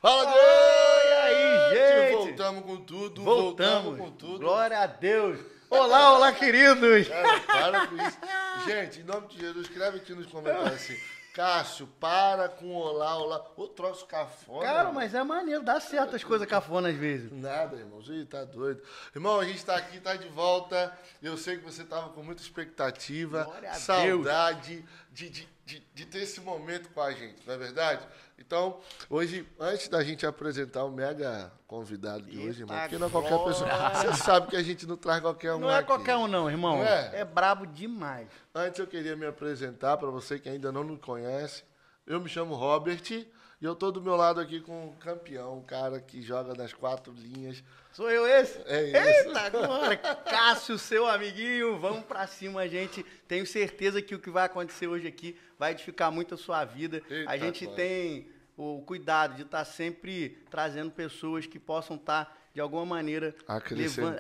Fala, Deus! E aí, gente? Voltamos com tudo, Voltamos com tudo. Glória a Deus. Olá, olá, queridos. Cara, para com isso. Gente, em nome de Jesus, escreve aqui nos comentários assim. Cássio, para com olá, olá. Ô, troço cafona. Cara, mas é maneiro, dá certo as coisas cafona às vezes. Nada, irmão. Ih, tá doido. Irmão, a gente tá aqui, tá de volta. Eu sei que você tava com muita expectativa, saudade de ter esse momento com a gente, não é verdade? Então, hoje, antes da gente apresentar o mega convidado de hoje, irmão, porque não é qualquer pessoa. Você sabe que a gente não traz qualquer um Não é aqui. qualquer um não, irmão. Não é? É brabo demais. Antes eu queria me apresentar para você que ainda não me conhece. Eu me chamo Robert e eu tô do meu lado aqui com um campeão, um cara que joga nas 4 linhas. Sou eu esse? É isso. Eita, agora, Cássio, seu amiguinho, vamos pra cima, gente. Tenho certeza que o que vai acontecer hoje aqui vai edificar muito a sua vida. Eita, a gente tem o cuidado de estar sempre trazendo pessoas que possam estar, de alguma maneira,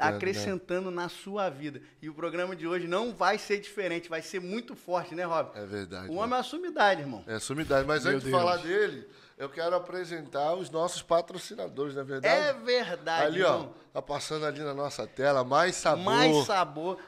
acrescentando na sua vida. E o programa de hoje não vai ser diferente, vai ser muito forte, né, Rob? É verdade. O homem é a sumidade, irmão. É a sumidade. Mas antes de falar dele, eu quero apresentar os nossos patrocinadores, não é verdade? É verdade, ali, irmão. ó, tá passando ali na nossa tela, Mais Sabor. Mais Sabor,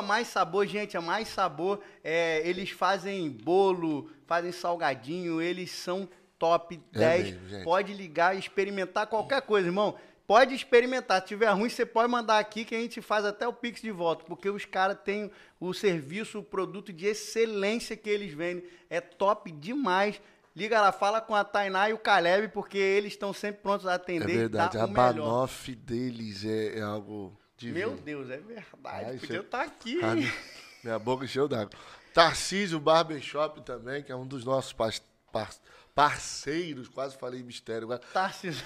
@Mais Sabor, gente, a Mais Sabor, eles fazem bolo, fazem salgadinho, eles são top 10, mesmo, pode ligar e experimentar qualquer coisa, irmão. Pode experimentar, se tiver ruim, você pode mandar aqui que a gente faz até o Pix de volta, porque os caras têm o serviço, o produto de excelência que eles vendem, é top demais. Liga lá, fala com a Tainá e o Caleb, porque eles estão sempre prontos a atender. É verdade, e a banoffee deles é algo divino. Meu Deus, é verdade, podia estar aqui. Minha boca encheu d'água. Tarcísio Barbershop também, que é um dos nossos parceiros, quase falei mistério agora. Tarcísio.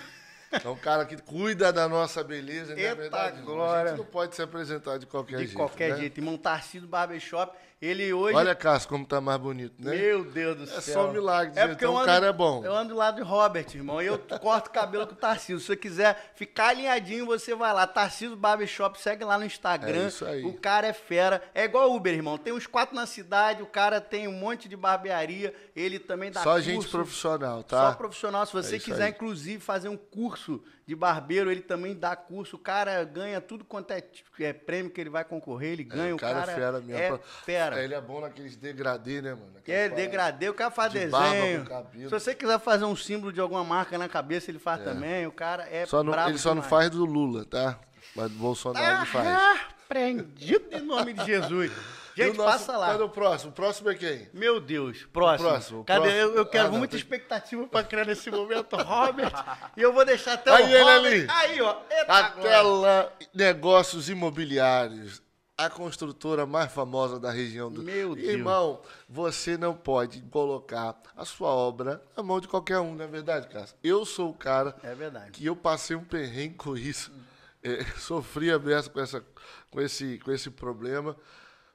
É um cara que cuida da nossa beleza, não é verdade? Glória. A gente não pode se apresentar de qualquer jeito. De qualquer jeito. Irmão, Tarcísio Barbershop, ele hoje... Olha, Cássio, como tá mais bonito, né? Meu Deus do céu. É só um milagre, porque então o cara é bom. Eu ando do lado de Robert, irmão, e eu corto o cabelo com o Tarcísio. Se você quiser ficar alinhadinho, você vai lá. Tarcísio Barbershop, segue lá no Instagram. É isso aí. O cara é fera. É igual Uber, irmão. Tem uns 4 na cidade, o cara tem um monte de barbearia, ele também dá só curso. Gente profissional, tá? Só profissional. Se você quiser, inclusive, fazer um curso de barbeiro, ele também dá curso. O cara ganha tudo quanto é prêmio que ele vai concorrer, ele ganha. O cara é fera mesmo. É fera. Ele é bom naqueles degradê, né, mano? Degradê, o cara faz desenho. Se você quiser fazer um símbolo de alguma marca na cabeça, ele faz também. O cara é brabo. Ele só não faz do Lula, tá? Mas do Bolsonaro ele faz. Prendido em nome de Jesus. Gente, passa lá. Cadê o próximo? O próximo é quem? Meu Deus, próximo. Cadê? Eu quero muita expectativa pra criar nesse momento, Robert. E eu vou deixar até aí o Robert. Ali. Aí, ó. A Tela Negócios Imobiliários. A construtora mais famosa da região do... Meu Deus. Irmão, você não pode colocar a sua obra na mão de qualquer um, não é verdade, Cássio? Eu sou o cara que eu passei um perrengue com isso. Sofri a beça com esse problema.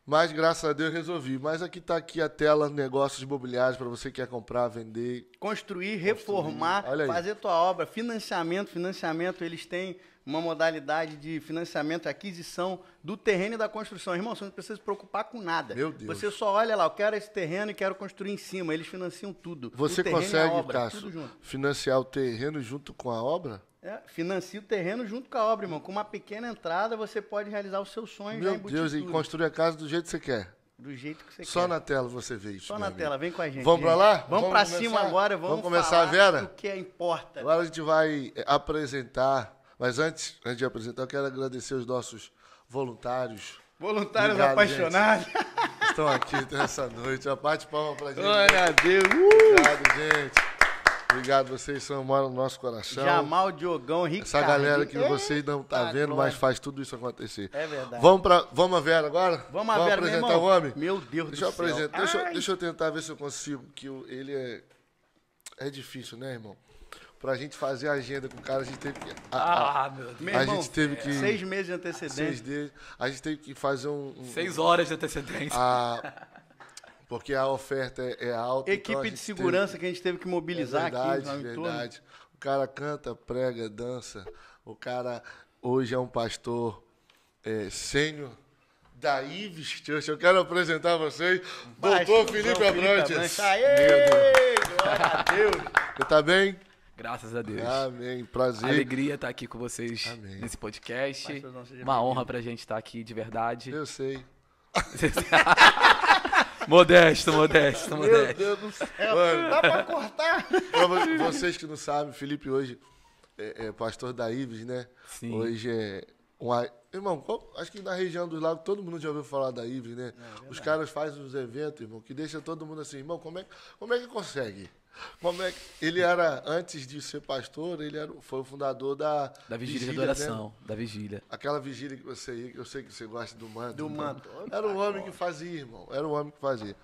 Mas, graças a Deus, resolvi. Mas aqui está aqui a Tela Negócios Imobiliários para você que quer comprar, vender. Construir, reformar, fazer tua obra. Financiamento, eles têm uma modalidade de financiamento e aquisição do terreno e da construção. Irmão, você não precisa se preocupar com nada. Meu Deus. Você só olha lá, eu quero esse terreno e quero construir em cima. Eles financiam tudo. Você consegue, Cássio, financiar o terreno junto com a obra? Financia o terreno junto com a obra, irmão. Com uma pequena entrada, você pode realizar os seus sonhos. Meu Deus, e construir a casa do jeito que você quer. Do jeito que você quer. Só na tela você vê isso. Só na tela, vem com a gente. Vamos pra lá? Vamos pra cima agora, vamos começar falar a Vera? do que importa. Agora a gente vai apresentar, mas antes de apresentar, eu quero agradecer os nossos voluntários. Voluntários apaixonados. Gente. Estão aqui nessa noite. Bate palma pra gente. Glória a Deus. Obrigado, gente. Obrigado, vocês são no nosso coração. Jamal, Diogão, Ricardo. Essa galera que vocês não tá vendo, mas faz tudo isso acontecer. É verdade. Vamos a Vera agora? Vamos a Vera, apresentar o homem? Meu Deus do céu. Deixa eu tentar ver se eu consigo, que ele é difícil, né, irmão? Pra gente fazer a agenda com o cara, a gente teve que... meu Deus. A gente teve que... 6 meses de antecedência. A gente teve que fazer 6 horas de antecedência. Porque a oferta é alta. Equipe então de segurança que a gente teve que mobilizar aqui. Verdade. O cara canta, prega, dança. O cara hoje é um pastor sênior da Ives Church. Eu quero apresentar a vocês, doutor Felipe Abrantes. Aê, glória a Deus. Você tá bem? Graças a Deus. Amém. Prazer. Alegria estar aqui com vocês nesse podcast. Uma honra pra gente estar aqui, de verdade. Eu sei. Modesto. Meu Deus do céu. Mano, dá pra cortar? Pra vocês que não sabem, Felipe hoje é pastor da Ives, né? Sim. Hoje é Irmão, acho que na região dos lagos todo mundo já ouviu falar da Ives, né? Os caras fazem uns eventos, irmão, que deixa todo mundo assim, irmão, como é que consegue? Ele era, antes de ser pastor, foi o fundador da vigília de oração, né? Da vigília. Aquela vigília que você ia, que eu sei que você gosta do manto. Era um homem que fazia, irmão. Era um homem que fazia.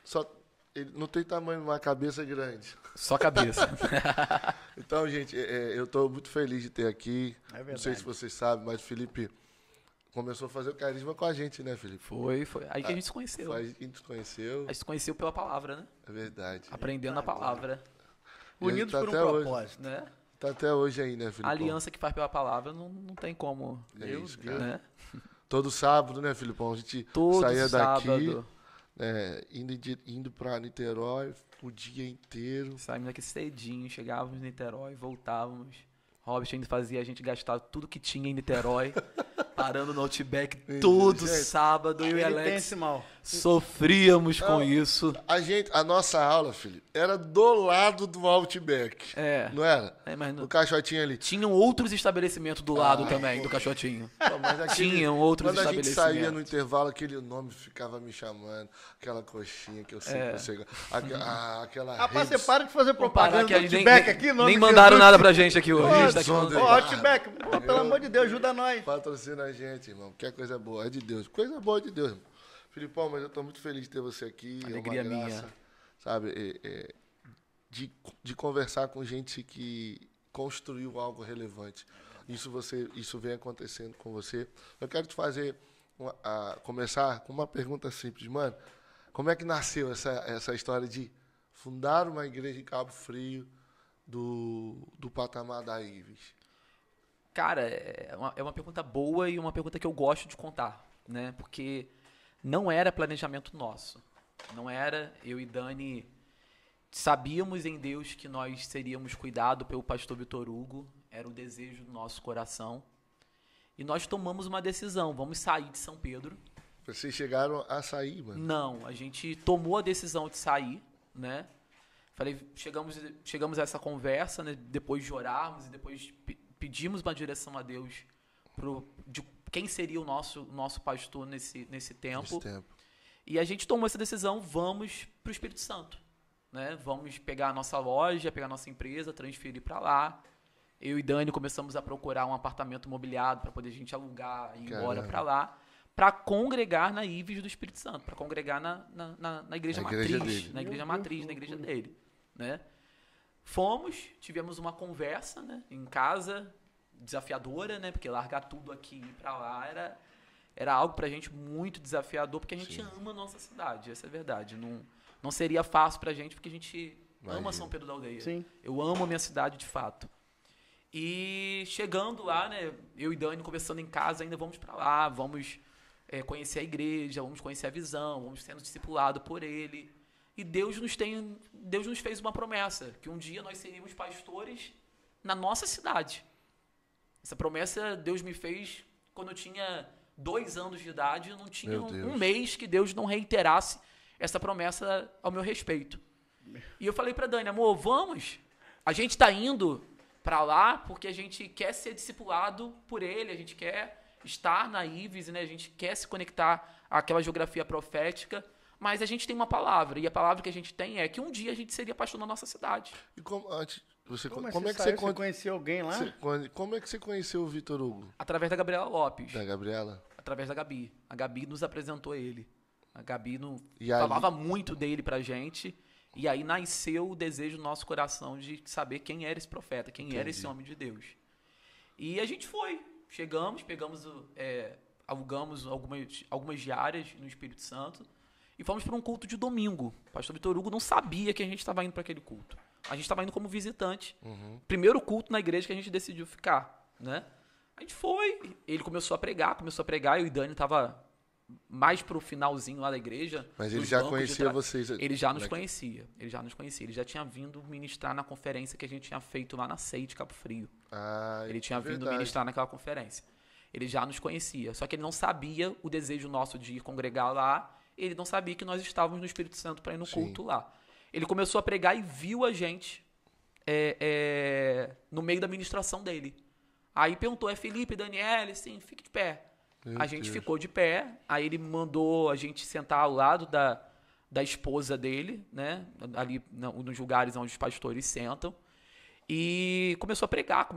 Só ele não tem tamanho, uma cabeça grande. Só cabeça. Então, gente, eu estou muito feliz de ter aqui. Não sei se vocês sabem, mas o Felipe começou a fazer o carisma com a gente, né, Felipe? Foi. Aí que a gente se conheceu. Foi aí que a gente se conheceu. A gente se conheceu pela palavra, né? É verdade. Aprendendo a palavra. Unidos por um propósito, né? Tá até hoje aí, né, Felipe? A aliança que faz pela palavra não tem como. Isso, cara. Né? Todo sábado, né, Filipão? A gente saía daqui, indo pra Niterói o dia inteiro. Saímos daqui cedinho, chegávamos em Niterói, voltávamos. Robert ainda fazia a gente gastar tudo que tinha em Niterói, parando no Outback todo sábado. Eu e Alex sofríamos com isso. A nossa aula, filho, era do lado do Outback. Não era? Mas no Caixotinho ali. Tinham outros estabelecimentos do lado também, do Caixotinho. Tinham outros estabelecimentos. Quando a gente saía no intervalo, aquele nome ficava me chamando. Aquela coxinha que eu sei que você... Aquela rapaz, você para de fazer propaganda do Outback aqui. Nem mandaram nada pra gente aqui hoje. Outback, pelo amor de Deus, ajuda nós. Patrocina a gente, irmão. Que é coisa boa. É de Deus. Coisa boa de Deus, irmão. Filipão, mas eu tô muito feliz de ter você aqui. Alegria minha. Sabe, de conversar com gente que construiu algo relevante. Isso vem acontecendo com você. Eu quero te fazer, começar com uma pergunta simples. Mano, como é que nasceu essa história de fundar uma igreja em Cabo Frio do patamar da Ives? Cara, é uma pergunta boa e uma pergunta que eu gosto de contar, né? Porque não era planejamento nosso. Não era. Eu e Dani sabíamos em Deus que nós seríamos cuidados pelo pastor Vitor Hugo. Era o desejo do nosso coração. E nós tomamos uma decisão. Vamos sair de São Pedro. Vocês chegaram a sair, mano? Não, a gente tomou a decisão de sair, né? Falei, chegamos a essa conversa, né? Depois de orarmos e depois pedimos uma direção a Deus de quem seria o nosso pastor nesse tempo. E a gente tomou essa decisão, vamos para o Espírito Santo. Né? Vamos pegar a nossa loja, pegar a nossa empresa, transferir para lá. Eu e Dani começamos a procurar um apartamento mobiliado para poder a gente alugar e ir embora para lá, para congregar na Ives do Espírito Santo, para congregar na igreja matriz, na igreja dele. Né? Fomos, tivemos uma conversa, né, em casa, desafiadora, né, porque largar tudo aqui e ir para lá era algo pra gente muito desafiador, porque a gente ama a nossa cidade, essa é a verdade. Não seria fácil pra gente, porque a gente ama São Pedro da Aldeia. Sim. Eu amo a minha cidade de fato. E chegando lá, né, eu e Dani conversando em casa, ainda vamos pra lá, vamos conhecer a igreja, vamos conhecer a visão, vamos sendo discipulados por ele. E Deus nos fez uma promessa, que um dia nós seríamos pastores na nossa cidade. Essa promessa Deus me fez quando eu tinha 2 anos de idade, eu não tinha um mês que Deus não reiterasse essa promessa ao meu respeito. E eu falei pra Dani, amor, vamos. A gente tá indo pra lá porque a gente quer ser discipulado por ele, a gente quer estar na Ives, né? A gente quer se conectar àquela geografia profética, mas a gente tem uma palavra, e a palavra que a gente tem é que um dia a gente seria pastor na nossa cidade. E como é que você conheceu alguém lá? Como é que você conheceu o Vitor Hugo? Através da Gabriela Lopes. Da Gabriela? Através da Gabi. A Gabi nos apresentou ele. A Gabi falava muito dele pra gente. E aí nasceu o desejo do nosso coração de saber quem era esse profeta, quem era esse homem de Deus. E a gente foi. Chegamos, alugamos algumas diárias no Espírito Santo e fomos para um culto de domingo. O pastor Vitor Hugo não sabia que a gente estava indo para aquele culto. A gente estava indo como visitante. Primeiro culto na igreja que a gente decidiu ficar, né? A gente foi, ele começou a pregar, eu e Dani tava mais pro finalzinho lá da igreja. Mas ele já conhecia vocês? Ele já nos conhecia. Ele já tinha vindo ministrar na conferência que a gente tinha feito lá na CEI de Cabo Frio. Ele tinha vindo ministrar naquela conferência. Ele já nos conhecia. Só que ele não sabia o desejo nosso de ir congregar lá. Ele não sabia que nós estávamos no Espírito Santo para ir no culto lá. Ele começou a pregar e viu a gente no meio da ministração dele. Aí perguntou, é Felipe, Daniele? Sim, fique de pé. A gente ficou de pé, aí ele mandou a gente sentar ao lado da esposa dele, né? Ali nos lugares onde os pastores sentam. E começou a pregar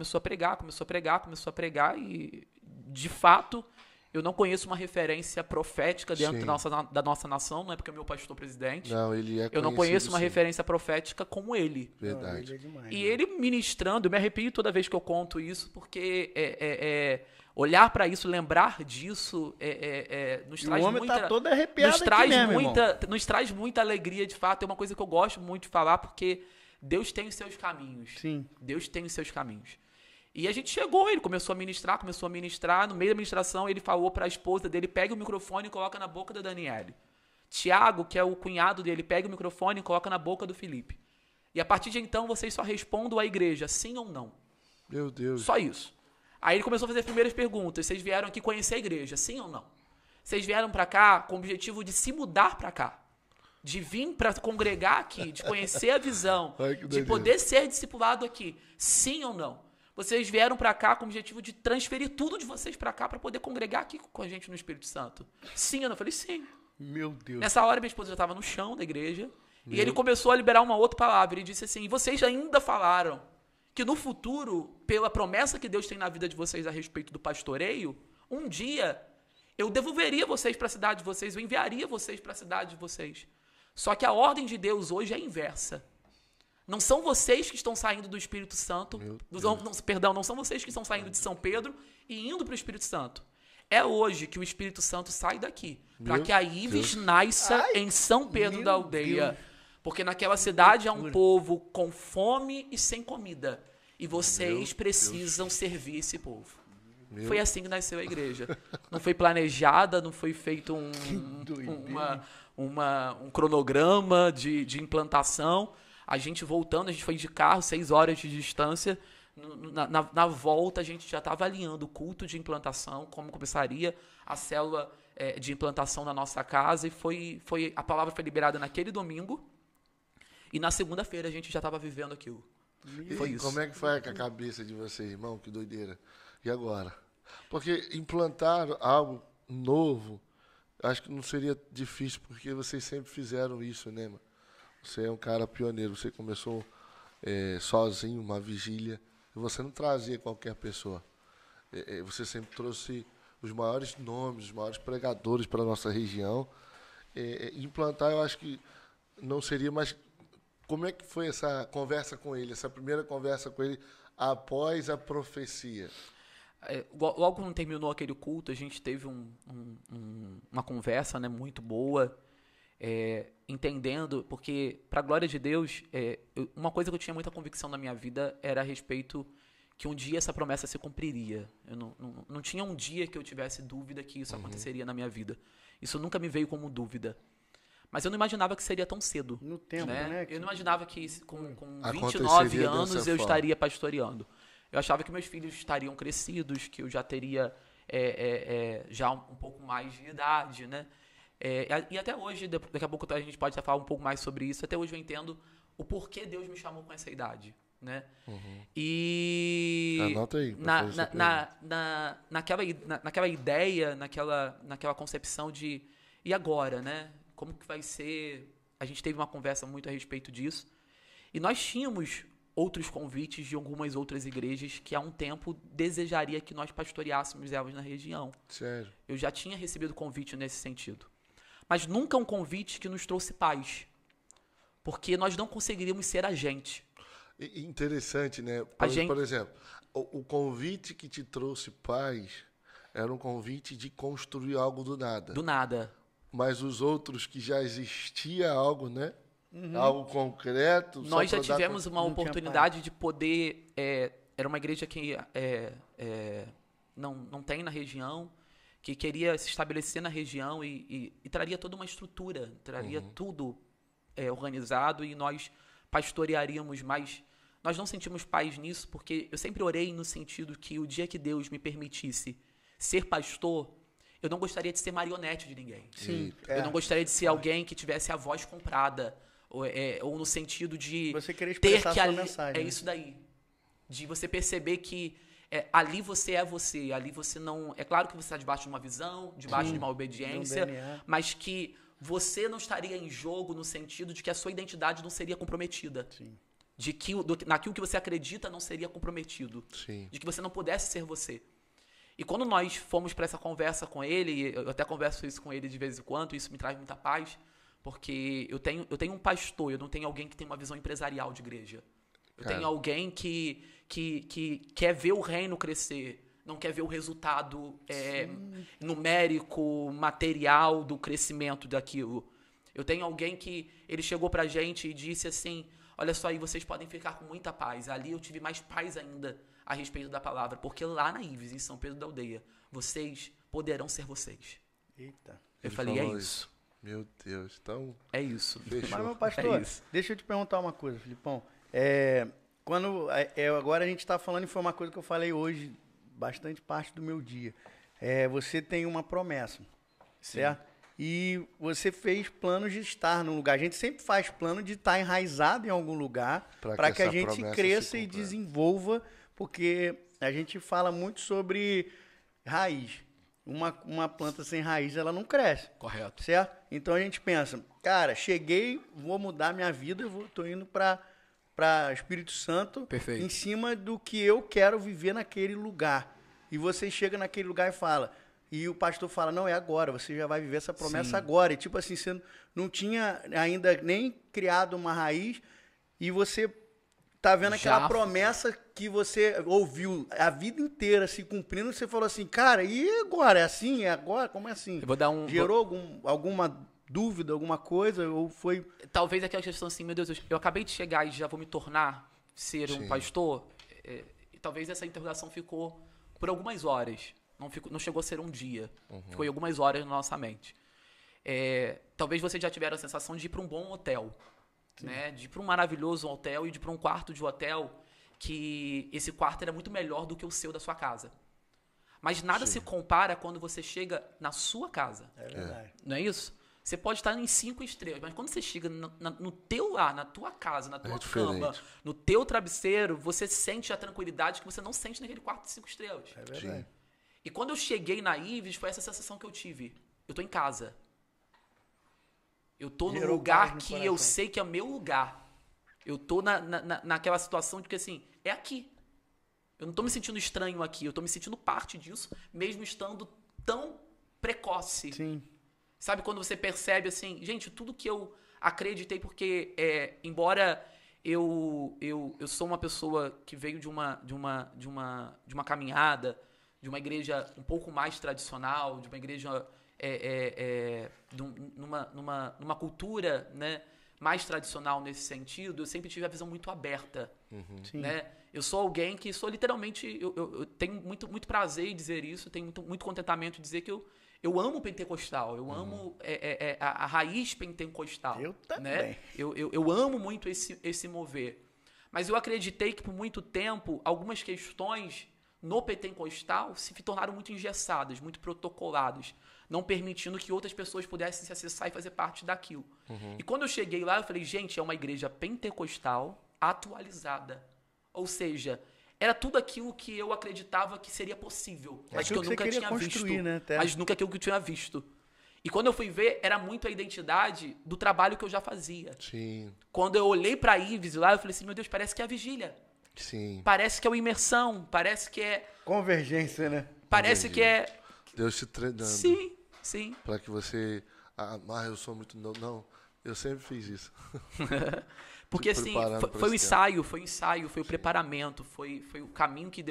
e, de fato, eu não conheço uma referência profética dentro da nossa nação, não é porque é o meu pastor presidente. Não, ele é. Eu não conheço uma referência profética como ele. Verdade. Não, ele é demais, e ele ministrando, eu me arrepio toda vez que eu conto isso, porque olhar para isso, lembrar disso, nos traz o homem muita, tá todo arrepiado aqui mesmo, nos traz muita alegria, de fato. É uma coisa que eu gosto muito de falar, porque Deus tem os seus caminhos. Sim. Deus tem os seus caminhos. E a gente chegou, ele começou a ministrar. No meio da ministração, ele falou para a esposa dele, pega o microfone e coloca na boca da Daniele. Tiago, que é o cunhado dele, pega o microfone e coloca na boca do Felipe. E a partir de então, vocês só respondam à igreja, sim ou não. Meu Deus. Só isso. Aí ele começou a fazer as primeiras perguntas. Vocês vieram aqui conhecer a igreja, sim ou não? Vocês vieram para cá com o objetivo de se mudar para cá. De vir para congregar aqui, de conhecer a visão, de poder ser discipulado aqui, sim ou não? Vocês vieram para cá com o objetivo de transferir tudo de vocês para cá para poder congregar aqui com a gente no Espírito Santo. Sim ou não? Eu falei, sim. Meu Deus. Nessa hora, minha esposa já estava no chão da igreja e ele começou a liberar uma outra palavra. Ele disse assim, e vocês ainda falaram que no futuro, pela promessa que Deus tem na vida de vocês a respeito do pastoreio, um dia eu devolveria vocês para a cidade de vocês, eu enviaria vocês para a cidade de vocês. Só que a ordem de Deus hoje é inversa. Não são vocês que estão saindo do Espírito Santo, não são vocês que estão saindo de São Pedro e indo para o Espírito Santo. É hoje que o Espírito Santo sai daqui, para que a Ives nasça em São Pedro da Aldeia. Deus. Porque naquela cidade há um povo com fome e sem comida. E vocês precisam servir esse povo. Foi assim que nasceu a igreja. Não foi planejada, não foi feito um cronograma de implantação. A gente voltando, a gente foi de carro, 6 horas de distância. Na volta, a gente já estava alinhando o culto de implantação, como começaria a célula de implantação na nossa casa. E a palavra foi liberada naquele domingo. E na segunda-feira a gente já estava vivendo aquilo. Foi isso. Como é que foi a cabeça de vocês, irmão? Que doideira. E agora? Porque implantar algo novo, acho que não seria difícil, porque vocês sempre fizeram isso, né, mano? Você é um cara pioneiro. Você começou sozinho, uma vigília. E você não trazia qualquer pessoa. Você sempre trouxe os maiores nomes, os maiores pregadores para a nossa região. Implantar, eu acho que não seria mais... Como é que foi essa conversa com ele, essa primeira conversa com ele após a profecia? Logo quando terminou aquele culto, a gente teve uma conversa, né, muito boa, entendendo, porque, para a glória de Deus, uma coisa que eu tinha muita convicção na minha vida era a respeito que um dia essa promessa se cumpriria. Eu não tinha um dia que eu tivesse dúvida que isso aconteceria na minha vida. Isso nunca me veio como dúvida. Mas eu não imaginava que seria tão cedo. No tempo, né? Eu não imaginava que com 29 anos eu estaria pastoreando. Eu achava que meus filhos estariam crescidos, que eu já teria já um pouco mais de idade, né? E até hoje, daqui a pouco a gente pode falar um pouco mais sobre isso, até hoje eu entendo o porquê Deus me chamou com essa idade, né? E anota aí. Naquela ideia, naquela concepção de e agora, né? Como que vai ser? A gente teve uma conversa muito a respeito disso. E nós tínhamos outros convites de algumas outras igrejas que há um tempo desejaria que nós pastoreássemos elas na região. Sério? Eu já tinha recebido convite nesse sentido. Mas nunca um convite que nos trouxe paz. Porque nós não conseguiríamos ser a gente. Interessante, né? Por exemplo, o convite que te trouxe paz era um convite de construir algo do nada. Do nada. Mas os outros que já existia algo, né? Algo concreto. Nós já tivemos uma oportunidade de poder... era uma igreja que não tem na região, que queria se estabelecer na região e traria toda uma estrutura, traria tudo organizado e nós pastorearíamos mais. Nós não sentimos paz nisso porque eu sempre orei no sentido que o dia que Deus me permitisse ser pastor, eu não gostaria de ser marionete de ninguém. Sim. Eu não gostaria de ser alguém que tivesse a voz comprada ou no sentido de você querer expressar ter que a sua mensagem. É isso daí. De você perceber que ali você é você, ali você não... É claro que você está debaixo de uma visão, debaixo de uma obediência, mas que você não estaria em jogo no sentido de que a sua identidade não seria comprometida. Sim. De que naquilo que você acredita não seria comprometido. Sim. De que você não pudesse ser você. E quando nós fomos para essa conversa com ele, eu até converso isso com ele de vez em quando, isso me traz muita paz, porque eu tenho um pastor, eu não tenho alguém que tem uma visão empresarial de igreja. Eu tenho alguém que quer ver o reino crescer, não quer ver o resultado numérico, material do crescimento daquilo. Eu tenho alguém que ele chegou pra gente e disse assim, olha só aí, vocês podem ficar com muita paz. Ali eu tive mais paz ainda a respeito da palavra, porque lá na Ives, em São Pedro da Aldeia, vocês poderão ser vocês. Eita. Eu falei, é isso. Meu Deus, então... É isso. Mas, meu pastor, deixa eu te perguntar uma coisa, Filipão. Agora a gente está falando, e foi uma coisa que eu falei hoje, bastante parte do meu dia. Você tem uma promessa, certo? E você fez planos de estar num lugar. A gente sempre faz plano de estar enraizado em algum lugar para que a gente cresça e desenvolva, porque a gente fala muito sobre raiz. Uma planta sem raiz, ela não cresce. Correto. Certo? Então a gente pensa, cara, cheguei, vou mudar minha vida, tô indo para Espírito Santo. Perfeito. Em cima do que eu quero viver naquele lugar. E você chega naquele lugar e fala, e o pastor fala, não, é agora, você já vai viver essa promessa agora. E tipo assim, você não tinha ainda nem criado uma raiz e você tá vendo aquela promessa que você ouviu a vida inteira se cumprindo, você falou assim, cara, e agora? É assim? É agora? Como é assim? Eu vou dar Gerou alguma dúvida, alguma coisa? Ou foi... Talvez aquela questão assim, meu Deus, eu acabei de chegar e já vou me tornar ser um pastor. E talvez essa interrogação ficou por algumas horas. Não chegou a ser um dia. Ficou em algumas horas na nossa mente. Talvez você já tiveram a sensação de ir para um bom hotel. Né? De ir para um maravilhoso hotel e de ir para um quarto de hotel que esse quarto era muito melhor do que o seu da sua casa. Mas nada se compara quando você chega na sua casa. É verdade. Não é isso? Você pode estar em 5 estrelas, mas quando você chega no teu lar, na tua casa, na tua cama, no teu travesseiro, você sente a tranquilidade que você não sente naquele quarto de 5 estrelas. É verdade. Sim. E quando eu cheguei na Ives, foi essa sensação que eu tive. Eu tô em casa. Eu tô no lugar que eu sei que é meu lugar. Eu tô naquela situação de que, assim, é aqui. Eu não tô me sentindo estranho aqui. Eu tô me sentindo parte disso, mesmo estando tão precoce. Sim. Sabe quando você percebe, assim, gente, tudo que eu acreditei, porque, embora eu sou uma pessoa que veio de uma caminhada, de uma igreja um pouco mais tradicional, de uma igreja numa cultura, né, mais tradicional nesse sentido, eu sempre tive a visão muito aberta. Né? Eu sou alguém que sou literalmente, eu tenho muito prazer em dizer isso, tenho muito contentamento em dizer que eu amo o pentecostal, eu amo a raiz pentecostal. Eu também. Né? Eu amo muito esse mover. Mas eu acreditei que por muito tempo, algumas questões no pentecostal se tornaram muito engessadas, muito protocoladas, não permitindo que outras pessoas pudessem se acessar e fazer parte daquilo. E quando eu cheguei lá, eu falei, gente, é uma igreja pentecostal atualizada. Ou seja, era tudo aquilo que eu acreditava que seria possível, mas que eu nunca tinha visto. Né, mas nunca aquilo que eu tinha visto. E quando eu fui ver, era muito a identidade do trabalho que eu já fazia. Sim. Quando eu olhei para a Ives lá, eu falei assim, meu Deus, parece que é a vigília. Sim. Parece que é uma imersão, parece que é... Convergência, né? Parece que é... Deus te treinando. Sim. Para que você... eu sou muito... Não, eu sempre fiz isso. Porque assim, foi o ensaio, foi o preparamento, foi o caminho que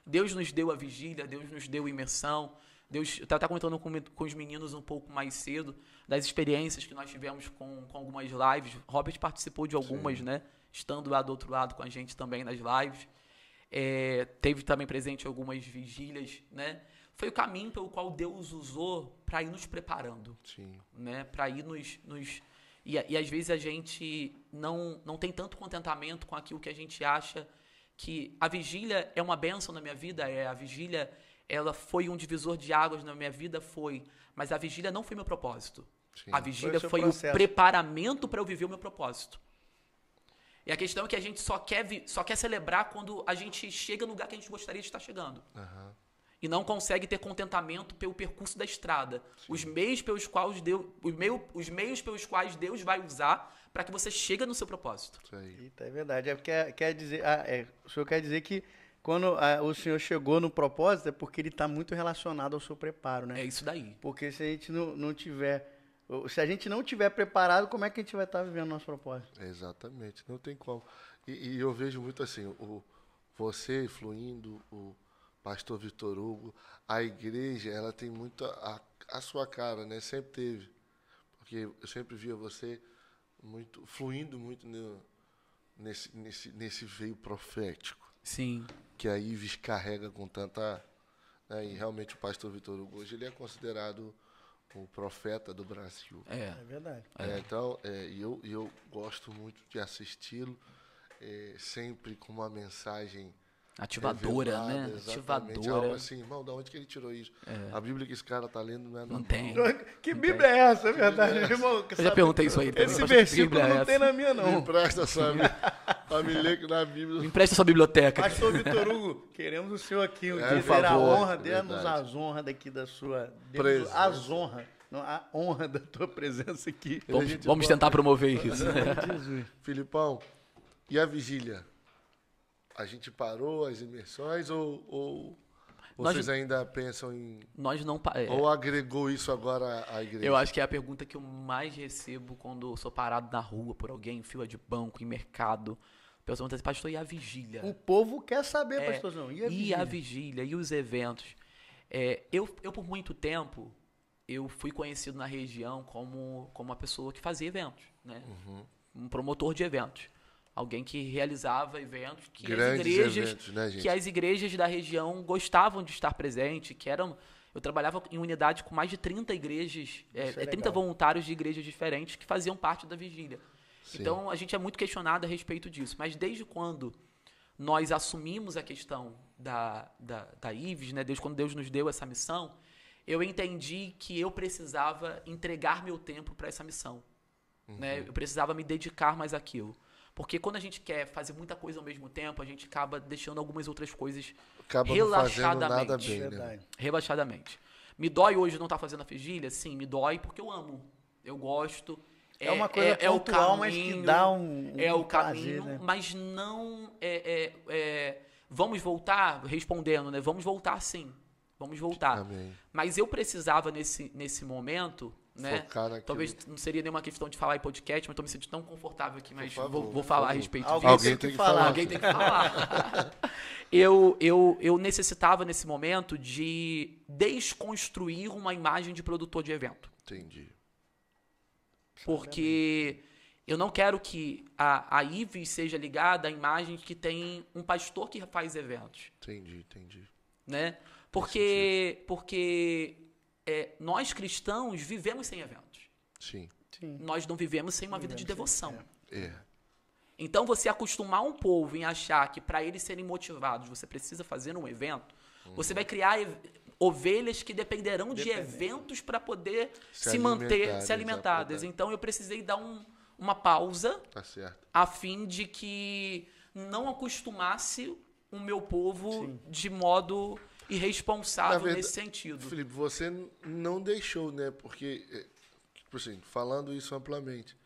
Deus nos deu a vigília, Deus nos deu a imersão. Eu estava comentando com os meninos um pouco mais cedo das experiências que nós tivemos com algumas lives. Robert participou de algumas, né? Estando lá do outro lado com a gente também nas lives. Teve também presente algumas vigílias, né? foi o caminho pelo qual Deus usou para ir nos preparando. Sim. Né? Para ir E às vezes a gente não tem tanto contentamento com aquilo que a gente acha que a vigília é uma bênção na minha vida, a vigília ela foi um divisor de águas na minha vida, mas a vigília não foi meu propósito. Sim. A vigília foi o preparamento para eu viver o meu propósito. E a questão é que a gente só quer celebrar quando a gente chega no lugar que a gente gostaria de estar chegando. Uhum. E não consegue ter contentamento pelo percurso da estrada. Os meios pelos quais Deus vai usar para que você chegue no seu propósito. Isso aí. Eita, é verdade. O senhor quer dizer que quando o senhor chegou no propósito é porque ele está muito relacionado ao seu preparo, né? É isso daí. Porque se a gente não tiver... Se a gente não tiver preparado, como é que a gente vai estar vivendo o nosso propósito? Exatamente, não tem como. E eu vejo muito assim, você fluindo, o pastor Vitor Hugo, a igreja, ela tem muito a sua cara, né? Sempre teve. Porque eu sempre via você fluindo muito nesse veio profético. Sim. Que a Ives carrega com tanta... Né? E realmente o pastor Vitor Hugo, hoje, ele é considerado o profeta do Brasil. É verdade. Então, eu gosto muito de assisti-lo, sempre com uma mensagem ativadora, revelada, né? Ativadora. Algo assim, irmão, de onde que ele tirou isso? A Bíblia que esse cara tá lendo não é Não tem. Que Bíblia é essa, é verdade, irmão? Eu já perguntei isso aí. Esse versículo não tem na minha, não. Me empresta sua pra me ler na Bíblia. Me empresta sua biblioteca. Pastor Vitor Hugo, queremos o senhor aqui. Por favor. A honra, dê-nos as honras daqui da sua... Presença. As honras. Não, a honra da tua presença aqui. Vamos tentar promover isso. Jesus. Filipão, e a vigília? A gente parou as imersões ou vocês ainda pensam em... Nós não... Ou agregou isso agora à igreja? Eu acho que é a pergunta que eu mais recebo quando eu sou parado na rua por alguém, em fila de banco, em mercado. A pessoa pergunta assim, pastor, e a vigília? O povo quer saber, pastorzão. E a vigília? E os eventos? Eu, por muito tempo, eu fui conhecido na região como uma pessoa que fazia eventos, né? Uhum. Um promotor de eventos. Alguém que realizava eventos que as igrejas da região gostavam de estar presente, eu trabalhava em unidade com mais de 30 igrejas, 30 voluntários de igrejas diferentes que faziam parte da vigília. Sim. Então, a gente é muito questionado a respeito disso. Mas desde quando nós assumimos a questão da Ives, né, desde quando Deus nos deu essa missão, eu entendi que eu precisava entregar meu tempo para essa missão. Uhum. Né? Eu precisava me dedicar mais àquilo. Porque quando a gente quer fazer muita coisa ao mesmo tempo, a gente acaba deixando algumas outras coisas relaxadamente. Não nada bem, né? Relaxadamente. Me dói hoje não estar fazendo a vigília? Sim, me dói porque eu amo. Eu gosto. É uma coisa pontual, mas que dá um o prazer, caminho, né? Mas não... vamos voltar? Respondendo, né? Vamos voltar sim. Vamos voltar. Amém. Mas eu precisava nesse momento... Né? Talvez não seria nenhuma questão de falar em podcast, mas estou me sentindo tão confortável aqui, mas vou falar a respeito disso. Alguém tem que falar. Alguém tem que falar. eu necessitava nesse momento de desconstruir uma imagem de produtor de evento. Entendi. Porque eu não quero que a Ives seja ligada à imagem que tem um pastor que faz eventos. Entendi. Né? Porque nós cristãos vivemos sem eventos. Sim. Nós não vivemos sem uma vida de devoção. É. Então, você acostumar um povo em achar que para eles serem motivados você precisa fazer um evento, você vai criar ovelhas que dependerão de eventos para poder se manter, se alimentadas. Então, eu precisei dar uma pausa a fim de que não acostumasse o meu povo de modo... irresponsável nesse sentido. Felipe, você não deixou, né? Porque, tipo assim, falando isso amplamente,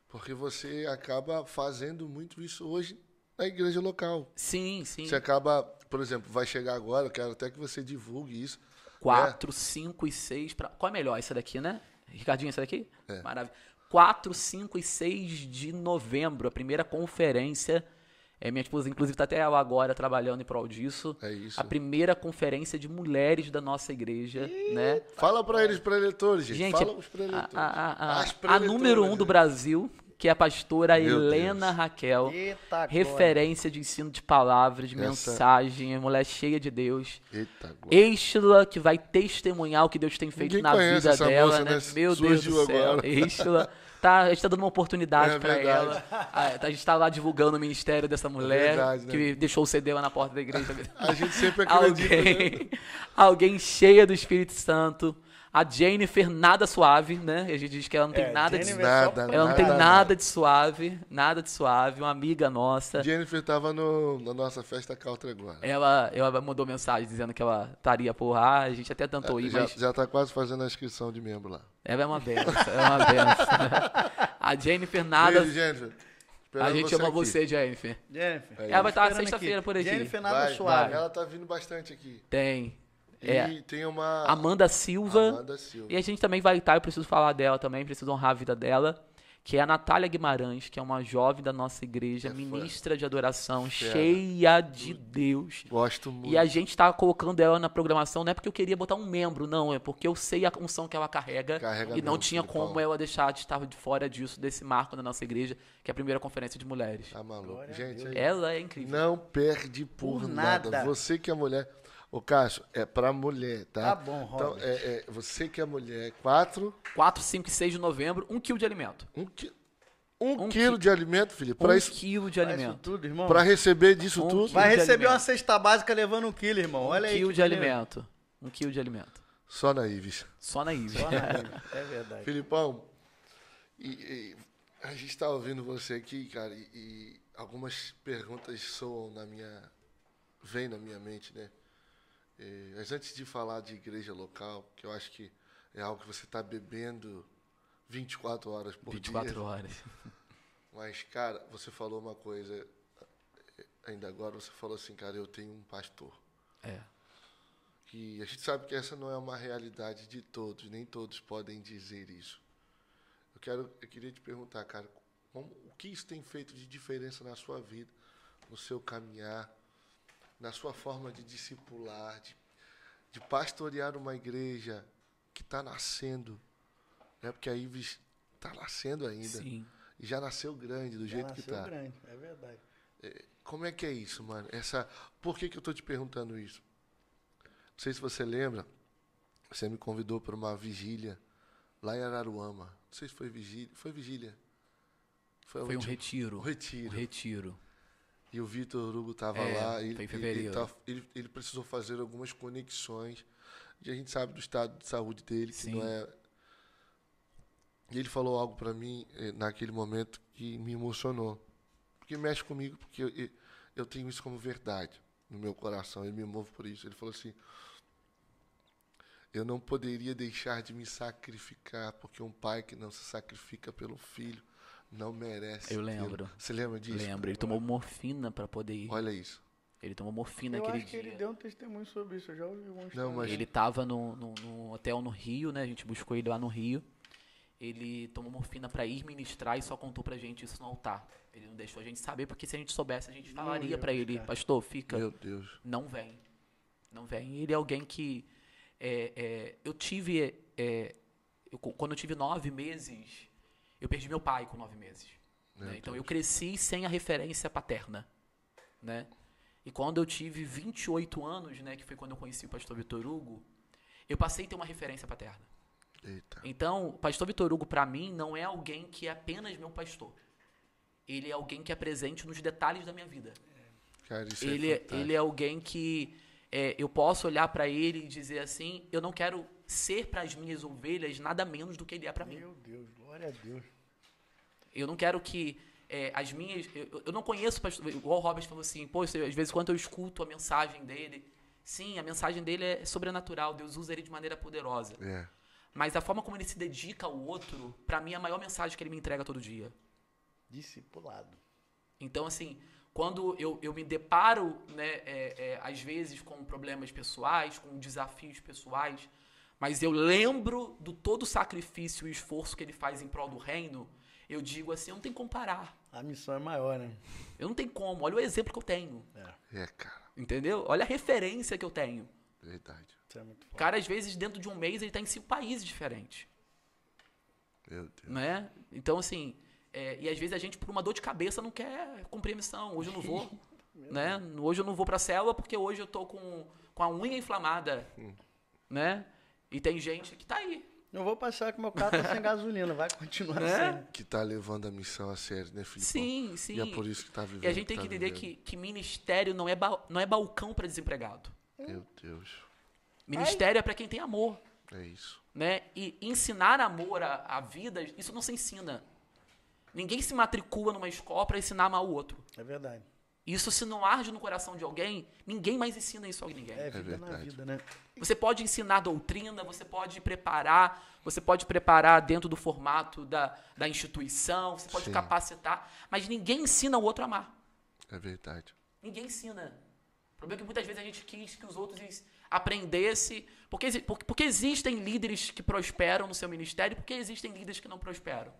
porque você acaba fazendo muito isso hoje na igreja local. Sim. Você acaba, por exemplo, vai chegar agora, eu quero até que você divulgue isso. 4, 5 e 6... Qual é melhor? Essa daqui, né? Ricardinho, essa daqui? Maravilha. 4, 5 e 6 de novembro, a primeira conferência... minha esposa, inclusive, está até agora trabalhando em prol disso. É isso. A primeira conferência de mulheres da nossa igreja, né? Fala para eles, preletores, gente. Fala os preletores. A número 1 do Brasil, que é a pastora Meu Helena Deus. Raquel. Eita, Referência de ensino de palavras, de mensagem, mulher cheia de Deus. Eita, Estela, que vai testemunhar o que Deus tem feito Ninguém na conhece vida essa dela, moça, né? né? Meu Deus Surgiu do céu. agora. Estela, a gente tá dando uma oportunidade É pra verdade. ela. A gente tá lá divulgando o ministério dessa mulher, verdade, né? que deixou o CD lá na porta da igreja. A gente sempre acredita, né? Alguém cheia do Espírito Santo. A Jennifer, nada suave, né? A gente diz que ela não tem nada de Jennifer Nada, ela não tem nada. nada de suave, uma amiga nossa. Jennifer tava na nossa festa country agora. Ela mandou mensagem dizendo que ela estaria por lá, a gente até tentou ir, mas Já tá quase fazendo a inscrição de membro lá. ela é uma benção, é uma benção. A Jennifer nada... Beijo, Jennifer. A Esperando gente ama aqui. você, Jennifer. Jennifer. É Ela vai estar esperando sexta-feira aqui. por aqui. Jennifer nada Vai, suave. ela tá vindo bastante aqui. Tem. E tem uma... Amanda Silva. Amanda Silva. E a gente também vai estar, eu preciso falar dela também, preciso honrar a vida dela, que é a Natália Guimarães, que é uma jovem da nossa igreja, ministra de adoração, cheia de Deus. Gosto muito. E a gente tá colocando ela na programação, não é porque eu queria botar um membro, não, é porque eu sei a unção que ela carrega e não mesmo, tinha Filipão. como ela deixar de estar de fora disso, desse marco da nossa igreja, que é a primeira conferência de mulheres. Tá maluco. Gente, aí, Ela é incrível. não perde por nada. Você que é mulher... Ô, Cássio, é pra mulher, tá? Tá bom, Então, Robert. você que é mulher, 4... 4, 5 e 6 de novembro, 1 quilo de alimento. Um quilo de alimento, Felipe, pra 1 isso, quilo de Faz isso alimento. tudo, irmão. pra receber disso Um tudo. quilo. Vai de receber alimento. uma cesta básica levando 1 quilo, irmão. Olha 1 aí. quilo que de beleza. alimento. 1 quilo de alimento. Só na Ives. Só na Ive. Só na vida. É verdade. Filipão, a gente tá ouvindo você aqui, cara, e algumas perguntas vêm na minha mente, né? Mas antes de falar de igreja local, que eu acho que é algo que você tá bebendo 24 horas por 24 dia. horas. Mas, cara, você falou uma coisa, ainda agora você falou assim, cara, eu tenho um pastor. É. E a gente sabe que essa não é uma realidade de todos, nem todos podem dizer isso. Eu queria te perguntar, cara, o que isso tem feito de diferença na sua vida, no seu caminhar, na sua forma de discipular, de pastorear uma igreja que está nascendo, né? Porque a Ives está nascendo ainda. Sim. E já nasceu grande, do jeito que está. grande, é verdade. Como é que é isso, mano? Por que eu estou te perguntando isso? Não sei se você lembra, você me convidou para uma vigília lá em Araruama. Não sei se foi vigília. Foi vigília. Foi um retiro. Um retiro. Um retiro. E o Vitor Hugo estava lá. foi em fevereiro. Ele precisou fazer algumas conexões. E a gente sabe do estado de saúde dele, que Sim. não é... E ele falou algo para mim naquele momento que me emocionou. Porque mexe comigo, porque eu tenho isso como verdade no meu coração. Eu me movo por isso. Ele falou assim: eu não poderia deixar de me sacrificar, porque um pai que não se sacrifica pelo filho não merece. Eu lembro. Você lembra disso? Lembro. Ele tomou morfina para poder ir. Olha isso. Ele tomou morfina Eu aquele acho que dia. ele deu um testemunho sobre isso. Eu já ouvi alguns Não, mas- Ele tava no hotel no Rio, né? A gente buscou ele lá no Rio. Ele tomou morfina pra ir ministrar e só contou pra gente isso no altar. Ele não deixou a gente saber, porque se a gente soubesse, a gente falaria pra ele: pastor, fica. Meu Deus. Não vem. Não vem. Ele é alguém que... eu tive... quando eu tive 9 meses, eu perdi meu pai com 9 meses. Né? Então, eu cresci sem a referência paterna. Né? E quando eu tive 28 anos, né, que foi quando eu conheci o pastor Vitor Hugo, eu passei a ter uma referência paterna. Eita. Então, o pastor Vitor Hugo, para mim, não é alguém que é apenas meu pastor. Ele é alguém que é presente nos detalhes da minha vida. Cara, isso Ele é alguém que eu posso olhar para ele e dizer assim: eu não quero ser para as minhas ovelhas nada menos do que ele é para mim. Meu Deus, glória a Deus. Eu não quero que as minhas... Eu não conheço o pastor... Igual o Robert falou assim: pô, às vezes quando eu escuto a mensagem dele... Sim, a mensagem dele é sobrenatural. Deus usa ele de maneira poderosa. É. Mas a forma como ele se dedica ao outro, para mim, é a maior mensagem que ele me entrega todo dia. Discipulado. Então, assim, quando eu me deparo, né, às vezes com problemas pessoais, com desafios pessoais, mas eu lembro do todo o sacrifício e esforço que ele faz em prol do reino, eu digo assim: eu não tenho como parar. A missão é maior, né? Eu não tenho como. Olha o exemplo que eu tenho. Cara. Entendeu? Olha a referência que eu tenho. Verdade. Isso é muito O forte. cara, às vezes, dentro de um mês, ele está em 5 países diferentes. Meu Deus. Né? Então, assim, E às vezes a gente, por uma dor de cabeça, não quer cumprir a missão. Hoje eu não vou, né? Hoje eu não vou pra célula porque hoje eu tô com a unha inflamada, né? E tem gente que tá aí. Eu vou passar que meu carro tá sem gasolina, vai continuar sendo. Que tá levando a missão a sério, né, Filipão? Sim, sim. E é por isso que tá vivendo. E a gente tem que entender que ministério não é balcão para desempregado. Meu Deus. Ministério é para quem tem amor. É isso. Né? E ensinar amor à vida, isso não se ensina. Ninguém se matricula numa escola para ensinar a amar o outro. É verdade. Isso, se não arde no coração de alguém, ninguém mais ensina isso a ninguém. É vida na vida, né? Você pode ensinar doutrina, você pode preparar dentro do formato da instituição, você pode capacitar, mas ninguém ensina o outro a amar. É verdade. Ninguém ensina. O problema é que muitas vezes a gente quis que os outros aprendessem, porque existem líderes que prosperam no seu ministério, porque existem líderes que não prosperam.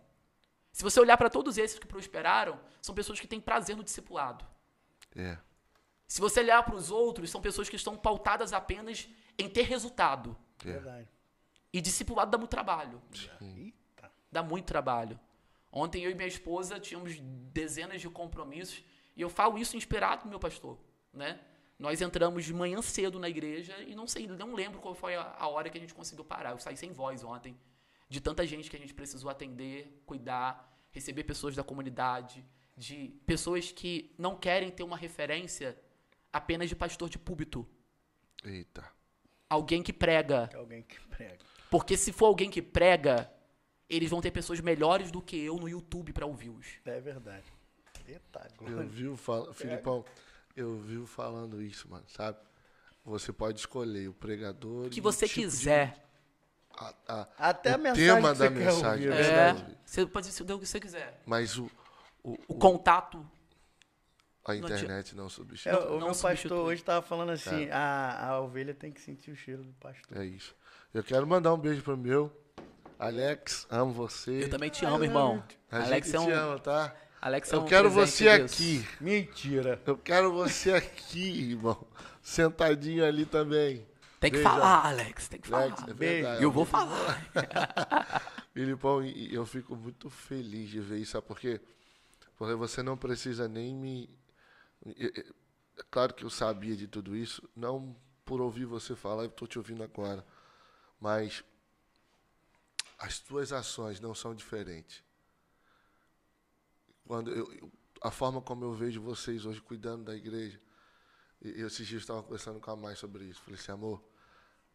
Se você olhar para todos esses que prosperaram, são pessoas que têm prazer no discipulado. Se você olhar para os outros, são pessoas que estão pautadas apenas em ter resultado. Verdade. E discipulado dá muito trabalho. Eita. Dá muito trabalho. Ontem eu e minha esposa tínhamos dezenas de compromissos, e eu falo isso inspirado no meu pastor, né? Nós entramos de manhã cedo na igreja e não lembro qual foi a hora que a gente conseguiu parar. Eu saí sem voz ontem, de tanta gente que a gente precisou atender, cuidar, receber pessoas da comunidade, de pessoas que não querem ter uma referência apenas de pastor de púlpito. Eita. Alguém que prega. Alguém que prega. Porque se for alguém que prega, eles vão ter pessoas melhores do que eu no YouTube para ouvi-los. É verdade. Eita, Filipão, eu vi falando isso, mano, sabe? Você pode escolher o pregador... O que você quiser. Até a mensagem tema da mensagem. Você pode dizer o que você quiser. Mas o contato... A internet não substitui. O meu pastor hoje estava falando assim, a ovelha tem que sentir o cheiro do pastor. É isso. Eu quero mandar um beijo pro meu Alex, amo você. Eu também te amo, irmão. Alex te ama, tá? Alex eu quero você aqui. Mentira. Eu quero você aqui, irmão. Sentadinho ali também. Tem que falar, Alex. Tem que falar. Alex, é verdade. Eu vou falar. Filipão, eu fico muito feliz de ver isso, sabe por quê? Porque você não precisa nem me... É claro que eu sabia de tudo isso, não por ouvir você falar, eu estou te ouvindo agora. Mas as tuas ações não são diferentes. A forma como eu vejo vocês hoje cuidando da igreja, eu esses dias estava conversando com a mãe sobre isso. Falei assim, amor,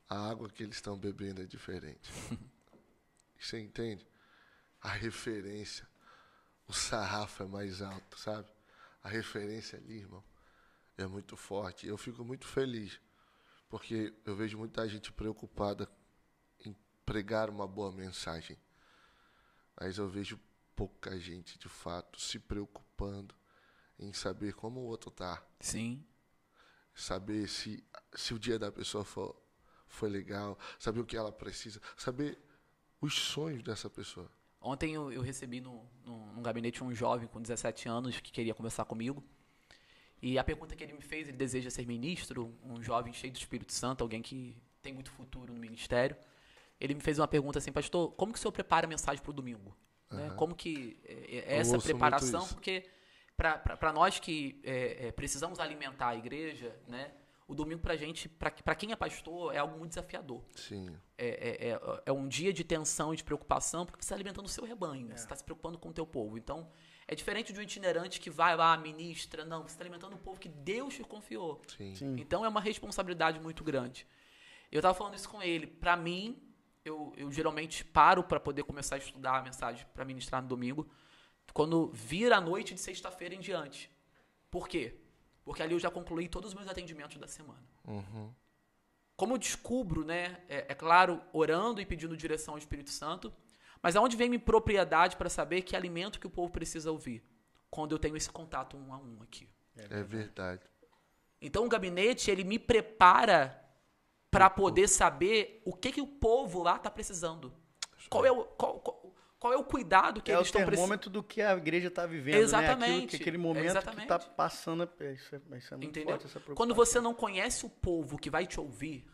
a água que eles estão bebendo é diferente. Você entende? A referência, o sarrafo é mais alto, sabe? A referência ali, irmão, é muito forte. Eu fico muito feliz, porque eu vejo muita gente preocupada em pregar uma boa mensagem. Mas eu vejo pouca gente, de fato, se preocupando em saber como o outro tá. Sim. Saber se o dia da pessoa foi legal, saber o que ela precisa, saber os sonhos dessa pessoa. Ontem eu recebi num gabinete um jovem com 17 anos que queria conversar comigo. E a pergunta que ele me fez, ele deseja ser ministro, um jovem cheio do Espírito Santo, alguém que tem muito futuro no ministério. Ele me fez uma pergunta assim, pastor, como que o senhor prepara a mensagem para o domingo? Né? Como que é essa preparação? Porque para nós que precisamos alimentar a igreja, né? O domingo pra gente, para quem é pastor, é algo muito desafiador. Sim. É um dia de tensão e de preocupação, porque você está alimentando o seu rebanho, você está se preocupando com o teu povo. Então, é diferente de um itinerante que vai lá, ministra. Não, você está alimentando o povo que Deus te confiou. Sim. Então, é uma responsabilidade muito grande. Eu estava falando isso com ele. Para mim, eu geralmente paro para poder começar a estudar a mensagem para ministrar no domingo, quando vira a noite de sexta-feira em diante. Por quê? Porque ali eu já concluí todos os meus atendimentos da semana. Uhum. Como eu descubro, né, é claro, orando e pedindo direção ao Espírito Santo, mas aonde vem minha propriedade para saber que alimento que o povo precisa ouvir? Quando eu tenho esse contato 1 a 1 aqui. É verdade. Então o gabinete, ele me prepara para poder saber o que o povo lá está precisando. Qual é o cuidado que eles estão precisando. É o termômetro do que a igreja está vivendo, exatamente, né? Aquele momento que está passando. Isso é muito entendeu? forte, essa preocupação. Quando você não conhece o povo que vai te ouvir,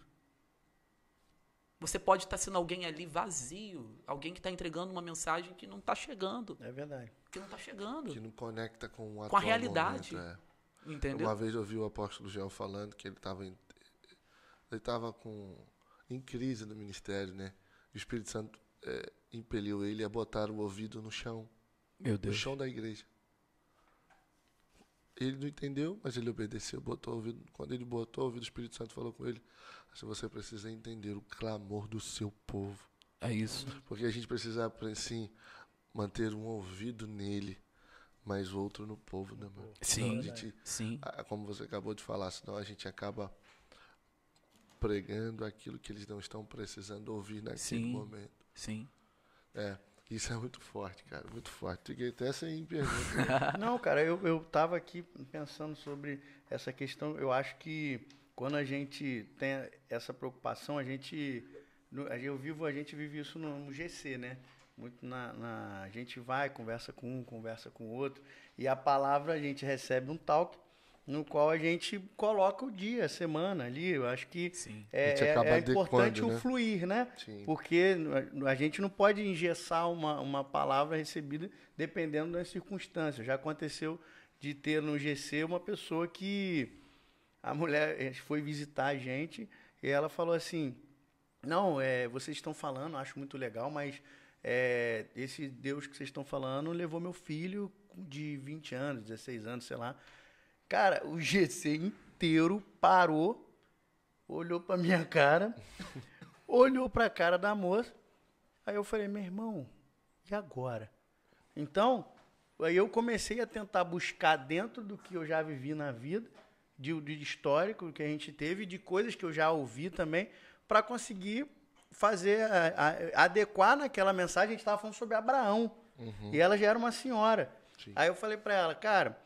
você pode estar sendo alguém ali vazio, alguém que está entregando uma mensagem que não está chegando. É verdade. Que não está chegando. Que não conecta com a realidade. Momento, Entendeu? Uma vez eu vi o apóstolo Joel falando que ele estava em crise no ministério, né? O Espírito Santo impeliu ele a botar o ouvido no chão. Meu Deus. No chão da igreja. Ele não entendeu, mas ele obedeceu, botou o ouvido. Quando ele botou o ouvido, o Espírito Santo falou com ele: você precisa entender o clamor do seu povo. É isso. Porque a gente precisa, assim, manter um ouvido nele, mas o outro no povo, né, mano? Sim, sim. Como você acabou de falar, senão a gente acaba pregando aquilo que eles não estão precisando ouvir naquele momento. Sim. Isso é muito forte, cara, muito forte. Fiquei até sem pergunta. Não, cara, eu tava aqui pensando sobre essa questão. Eu acho que quando a gente tem essa preocupação, a gente vive isso no GC, né? Muito a gente vai, conversa com um, conversa com o outro, e a palavra a gente recebe um talk no qual a gente coloca o dia, a semana ali. Eu acho que é importante o fluir, né? Sim. Porque a gente não pode engessar uma palavra recebida dependendo das circunstâncias. Já aconteceu de ter no GC uma pessoa que a mulher foi visitar a gente e ela falou assim: não, vocês estão falando, acho muito legal, mas esse Deus que vocês estão falando levou meu filho de 20 anos, 16 anos, sei lá. Cara, o GC inteiro parou, olhou pra minha cara, olhou pra cara da moça. Aí eu falei: meu irmão, e agora? Então, aí eu comecei a tentar buscar dentro do que eu já vivi na vida, de histórico que a gente teve, de coisas que eu já ouvi também, para conseguir fazer, adequar naquela mensagem. A gente estava falando sobre Abraão, e ela já era uma senhora. Sim. Aí eu falei para ela: cara,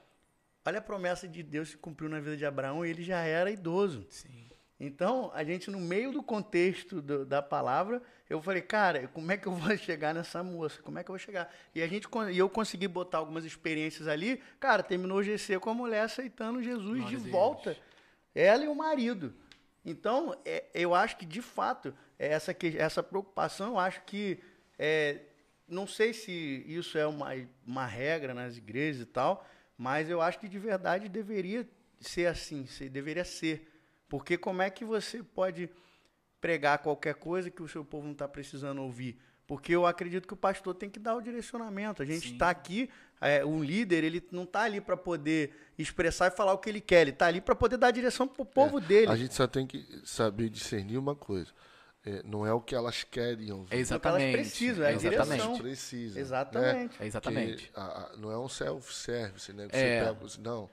olha a promessa de Deus que cumpriu na vida de Abraão, e ele já era idoso. Sim. Então, a gente, no meio do contexto da palavra, eu falei: cara, como é que eu vou chegar nessa moça? Como é que eu vou chegar? E eu consegui botar algumas experiências ali. Cara, terminou o GC com a mulher aceitando Jesus de volta. Ela e o marido. Então, eu acho que, de fato, essa preocupação, eu acho que... não sei se isso é uma regra nas igrejas e tal, mas eu acho que de verdade deveria ser assim, deveria ser. Porque como é que você pode pregar qualquer coisa que o seu povo não está precisando ouvir? Porque eu acredito que o pastor tem que dar o direcionamento. A gente está aqui, um líder, ele não está ali para poder expressar e falar o que ele quer, ele está ali para poder dar direção para o povo dele. A gente só tem que saber discernir uma coisa. Não é o que elas querem ouvir. Exatamente. É o que elas precisam, é a direção. Precisam, exatamente. Né? Exatamente. Não é um self-service, né? Você pega, não,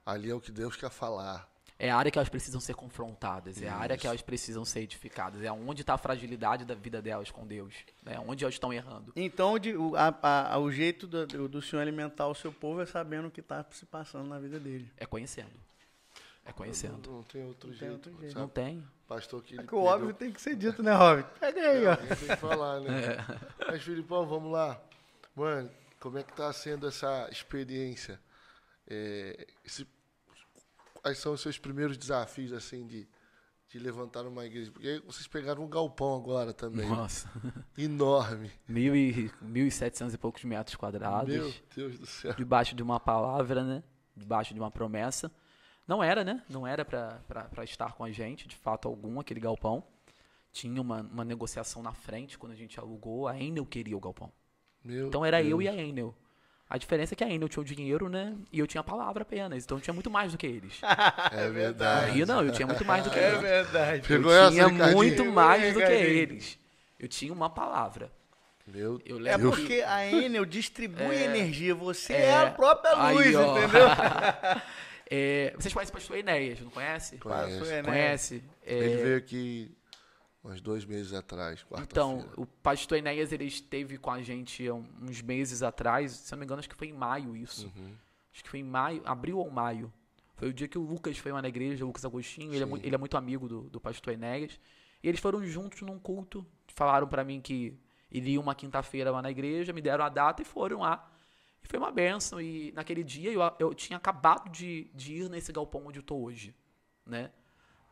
ali é o que Deus quer falar. É a área que elas precisam ser confrontadas, é a área que elas precisam ser edificadas, é onde está a fragilidade da vida delas com Deus, é onde elas estão errando. Então, o jeito do Senhor alimentar o seu povo é sabendo o que está se passando na vida dele. É conhecendo. É conhecendo. Não tem outro jeito. Não tem. Pastor que o óbvio tem que ser dito, né, Robin? Pega aí, ó. Tem que falar, né? Mas, Filipão, vamos lá. Mano, como é que tá sendo essa experiência? Quais são os seus primeiros desafios, assim, de levantar uma igreja? Porque vocês pegaram um galpão agora também. Nossa. Enorme. 1.700 e poucos metros quadrados. Meu Deus do céu. Debaixo de uma palavra, né? Debaixo de uma promessa. Não era, né? Não era para estar com a gente, de fato algum, aquele galpão. Tinha uma negociação na frente quando a gente alugou. A Enel queria o galpão. Então era eu e a Enel. A diferença é que a Enel tinha o dinheiro, né? E eu tinha a palavra apenas. Então eu tinha muito mais do que eles. É verdade. Eu tinha muito mais do que eles. É verdade. Eu tinha muito mais do que eles. Eu tinha uma palavra. Porque a Enel distribui energia. Você é a própria luz, entendeu? Vocês conhecem o pastor Enéas, não conhece? Conhece. Ele veio aqui uns 2 meses atrás, quarta-feira. Então, o pastor Enéas, ele esteve com a gente uns meses atrás, se não me engano, acho que foi em maio isso. Acho que foi em maio, abril ou maio. Foi o dia que o Lucas foi lá na igreja, o Lucas Agostinho, ele é muito amigo do pastor Enéas. E eles foram juntos num culto, falaram pra mim que iriam uma quinta-feira lá na igreja, me deram a data e foram lá. E foi uma bênção. E naquele dia eu tinha acabado de ir nesse galpão onde eu tô hoje, né?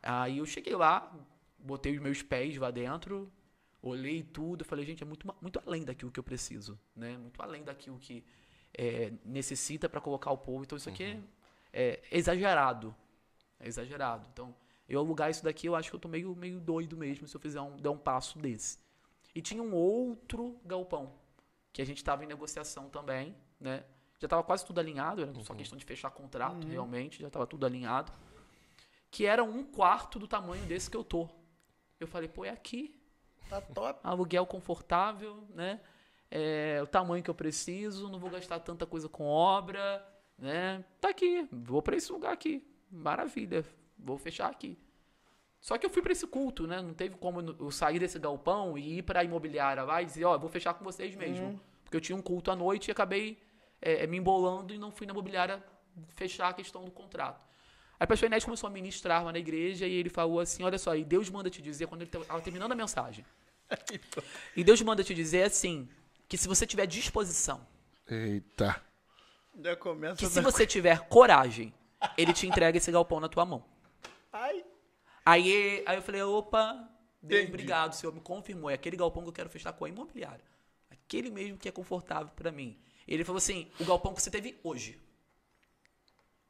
Aí eu cheguei lá, botei os meus pés lá dentro, Olhei tudo, falei, gente, é muito além daquilo que eu preciso, né? Muito além daquilo que necessita para colocar o povo. Então, isso aqui é exagerado. É exagerado. Então, eu alugar isso daqui, eu acho que eu tô meio doido mesmo se eu der um passo desse. E tinha um outro galpão, que a gente estava em negociação também, né? Já estava quase tudo alinhado, era só questão de fechar contrato, realmente, já estava tudo alinhado. Que era 1/4 do tamanho desse que eu tô. Eu falei, pô, é aqui. Tá top. Aluguel confortável, né? O tamanho que eu preciso, não vou gastar tanta coisa com obra, né? Tá aqui, vou para esse lugar aqui. Maravilha, vou fechar aqui. Só que eu fui para esse culto, né? Não teve como eu sair desse galpão e ir para a imobiliária lá e dizer, ó, vou fechar com vocês mesmo. Porque eu tinha um culto à noite e acabei me embolando e não fui na imobiliária fechar a questão do contrato. Aí o pastor Inés começou a ministrar lá na igreja e ele falou assim, olha só, e Deus manda te dizer, quando ele estava terminando a mensagem, e Deus manda te dizer assim, que se você tiver disposição, eita, que se você tiver coragem, ele te entrega esse galpão na tua mão. Aí eu falei, opa, Deus, obrigado, o Senhor me confirmou, é aquele galpão que eu quero fechar com a imobiliária. Aquele mesmo que é confortável para mim. Ele falou assim, o galpão que você teve hoje.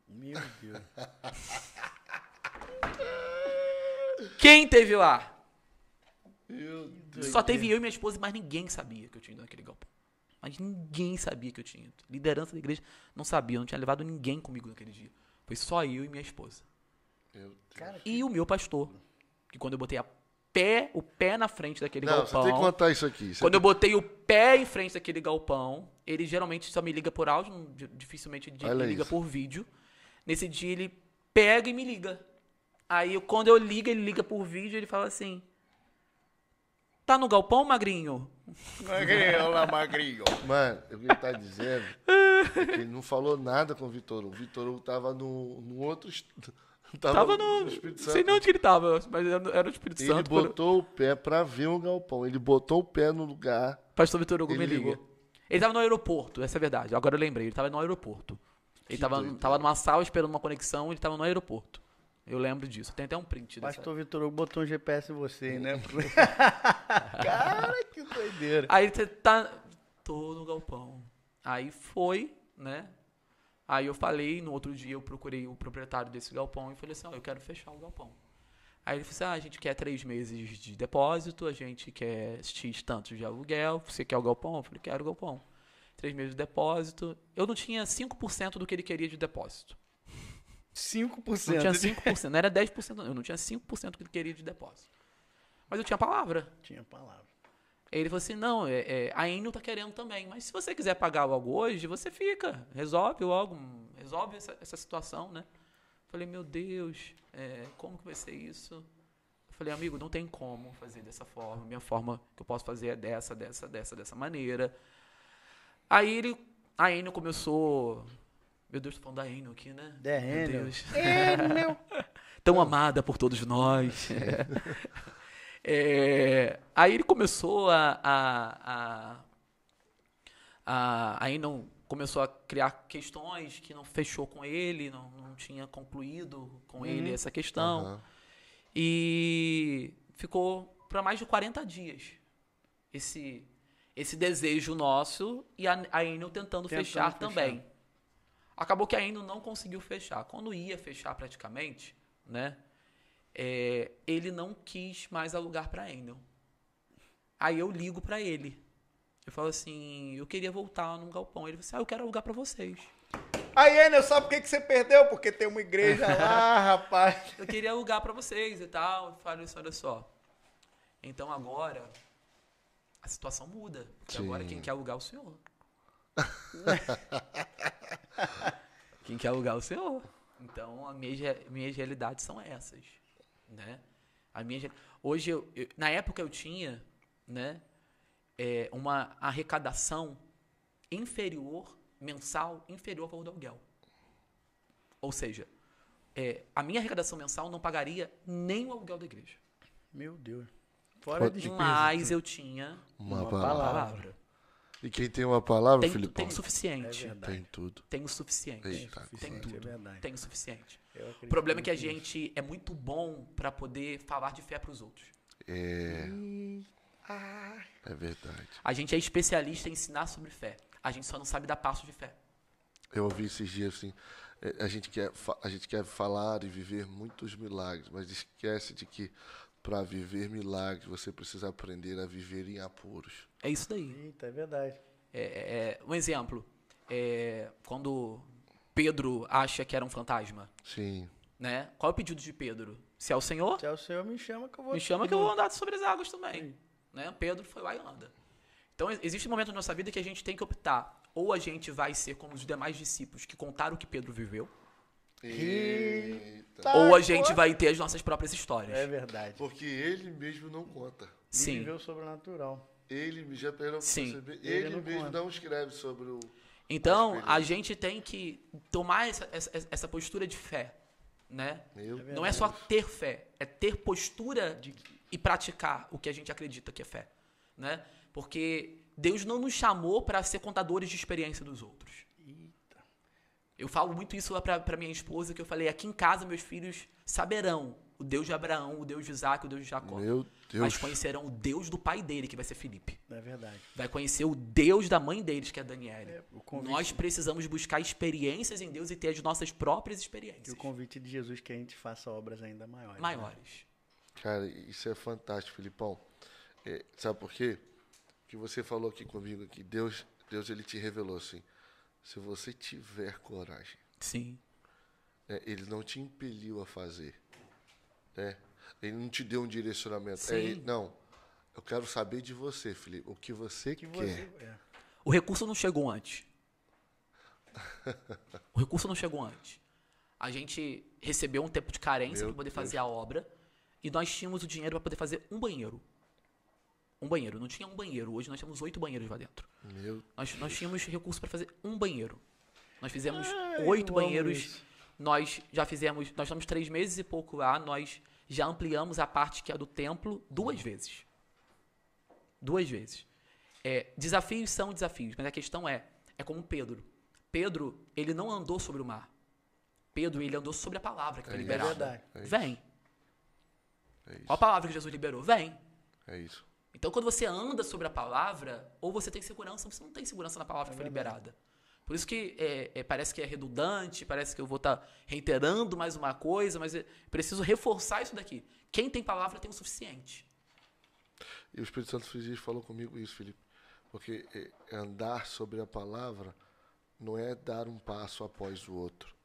Meu Deus. Quem teve lá? Meu Deus. Só teve eu e minha esposa, mas ninguém sabia que eu tinha ido naquele galpão. Mas ninguém sabia que eu tinha ido. Liderança da igreja não sabia, eu não tinha levado ninguém comigo naquele dia. Foi só eu e minha esposa. Cara, e o meu pastor. Que quando eu botei o pé na frente daquele galpão... Você tem que contar isso aqui. Quando eu botei o pé em frente daquele galpão, ele geralmente só me liga por áudio, dificilmente ele liga por vídeo. Nesse dia ele pega e me liga. Aí quando eu ligo, ele liga por vídeo, ele fala assim... Tá no galpão, magrinho? Magrinho, lá, magrinho. Mano, o que ele tá dizendo é que ele não falou nada com o Vitor Hugo. O Vitor Hugo tava no outro... Tava no Espírito Santo. Não sei nem onde que ele tava, mas era o Espírito Santo. Ele botou o pé pra ver o galpão. Ele botou o pé no lugar. Pastor Vitor Hugo me liga. Ele tava no aeroporto, essa é a verdade. Agora eu lembrei, ele tava no aeroporto. Ele tava numa sala esperando uma conexão, ele tava no aeroporto. Eu lembro disso. Tem até um print dessa. Pastor Vitor Hugo botou um GPS em você, né? Cara, que doideira. Aí você tá... Tô no galpão. Aí foi, né? Aí eu falei, no outro dia eu procurei o proprietário desse galpão e falei assim, eu quero fechar o galpão. Aí ele falou assim, a gente quer 3 meses de depósito, a gente quer X tantos de aluguel, você quer o galpão? Eu falei, quero o galpão. 3 meses de depósito. Eu não tinha 5% do que ele queria de depósito. 5%? Não tinha 5%, não era 10%, não. Eu não tinha 5% do que ele queria de depósito. Mas eu tinha palavra. Tinha palavra. Aí ele falou assim, não, a Enel tá querendo também, mas se você quiser pagar logo hoje, você fica, resolve logo, resolve essa situação, né? Falei, meu Deus, como que vai ser isso? Eu falei, amigo, não tem como fazer dessa forma, minha forma que eu posso fazer é dessa maneira. Aí a Enel começou, meu Deus, tô falando da Enel aqui, né? Da Meu Enel. Deus. Enel. Tão amada por todos nós. Aí ele começou a Enel começou a criar questões que não fechou com ele, não tinha concluído com ele essa questão. E ficou para mais de 40 dias esse desejo nosso e a Enel tentando fechar também. Acabou que a Enel não conseguiu fechar. Quando ia fechar praticamente, né? Ele não quis mais alugar para a Enel. Aí eu ligo para ele. Eu falo assim, eu queria voltar num galpão. Ele falou assim, eu quero alugar para vocês. Aí, Enel, sabe por que você perdeu? Porque tem uma igreja lá, rapaz. Eu queria alugar para vocês e tal. Eu falo isso, olha só. Então agora, a situação muda. Porque agora quem quer alugar é o senhor. Quem quer alugar é o senhor. Então, minhas realidades são essas. Né? Hoje, na época eu tinha, né, uma arrecadação mensal inferior ao do aluguel. Ou seja, a minha arrecadação mensal não pagaria nem o aluguel da igreja. Meu Deus. Fora de Mas eu tinha uma palavra. E quem tem uma palavra, Filipão? Tem o suficiente. Tem tudo. Tem o suficiente. Eita, tem tudo. É verdade. Tem o suficiente. O problema é que a gente é muito bom para poder falar de fé para os outros. É verdade. A gente é especialista em ensinar sobre fé. A gente só não sabe dar passos de fé. Eu ouvi esses dias assim, a gente quer falar e viver muitos milagres, mas esquece de que para viver milagres você precisa aprender a viver em apuros. É isso daí. Eita, é verdade. Um exemplo, quando Pedro acha que era um fantasma, Sim. né? Qual é o pedido de Pedro? Se é o Senhor, Se é o Senhor, me chama que eu vou... me chama que eu vou andar sobre as águas também. Né? Pedro foi lá e anda. Então, existe um momento na nossa vida que a gente tem que optar. Ou a gente vai ser como os demais discípulos que contaram o que Pedro viveu, Eita. ou a gente vai ter as nossas próprias histórias. É verdade. Porque ele mesmo não conta. Sim. Viveu o sobrenatural. Ele já perdeu Sim. perceber. Ele Ele não mesmo conta. não escreve sobre o. Então, a gente tem que tomar essa postura de fé, né? Meu Não é só ter fé, é ter postura e praticar o que a gente acredita que é fé, né? Porque Deus não nos chamou para ser contadores de experiência dos outros. Eita. Eu falo muito isso lá para minha esposa, que eu falei, aqui em casa meus filhos saberão o Deus de Abraão, o Deus de Isaac, o Deus de Jacó. Meu Deus. Mas conhecerão o Deus do pai dele, que vai ser Felipe. É verdade. Vai conhecer o Deus da mãe deles, que é Daniele. O convite, Nós precisamos buscar experiências em Deus e ter as nossas próprias e experiências. o convite de Jesus que a gente faça obras ainda maiores. Né? Maiores. Cara, isso é fantástico, Filipão. Sabe por quê? Que você falou aqui comigo que Deus ele te revelou assim. Se você tiver coragem, Sim. ele não te impeliu a fazer, né? Ele não te deu um direcionamento. Sim. Não, eu quero saber de você, Felipe, o que você quer. O recurso não chegou antes. O recurso não chegou antes. A gente recebeu um tempo de carência para poder fazer a obra e nós tínhamos o dinheiro para poder fazer um banheiro. Um banheiro. Não tinha um banheiro. Hoje nós temos 8 banheiros lá dentro. Nós tínhamos recurso para fazer um banheiro. Nós fizemos 8 banheiros. Nós estamos 3 meses e pouco lá. Nós já ampliamos a parte que é do templo 2 vezes. 2 vezes. Desafios são desafios, mas a questão é como Pedro. Pedro, ele não andou sobre o mar. Pedro, ele andou sobre a palavra que foi liberada. Verdade. Vem. É isso. Qual a palavra que Jesus liberou? Vem. É isso. Então, quando você anda sobre a palavra, ou você tem segurança, ou você não tem segurança na palavra que foi liberada. Por isso que parece que é redundante, parece que eu vou estar reiterando mais uma coisa, mas preciso reforçar isso daqui. Quem tem palavra tem o suficiente. E o Espírito Santo falou comigo isso, Felipe. Porque andar sobre a palavra não é dar um passo após o outro.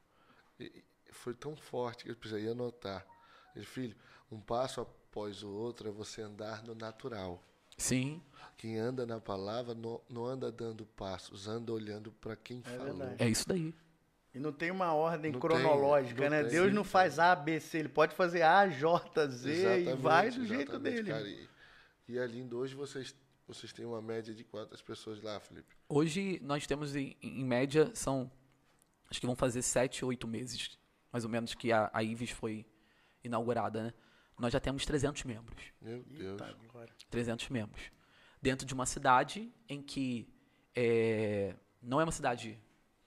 Foi tão forte que eu precisei anotar. Ele, filho, um passo após o outro é você andar no natural. Sim. Quem anda na palavra não anda dando passos, anda olhando para quem falou. Verdade. É isso daí. E não tem uma ordem Não cronológica, tem, né? não Deus tem. não faz A, B, C. Ele pode fazer A, J, Z e vai do jeito dele. Cara, e é lindo. Hoje vocês têm uma média de quantas pessoas lá, Felipe? Hoje nós temos, em média, acho que vão fazer 7 ou 8 meses, mais ou menos, que a IVES foi inaugurada, né? Nós já temos 300 membros. Meu Deus. 300 membros. Dentro de uma cidade em que não é uma cidade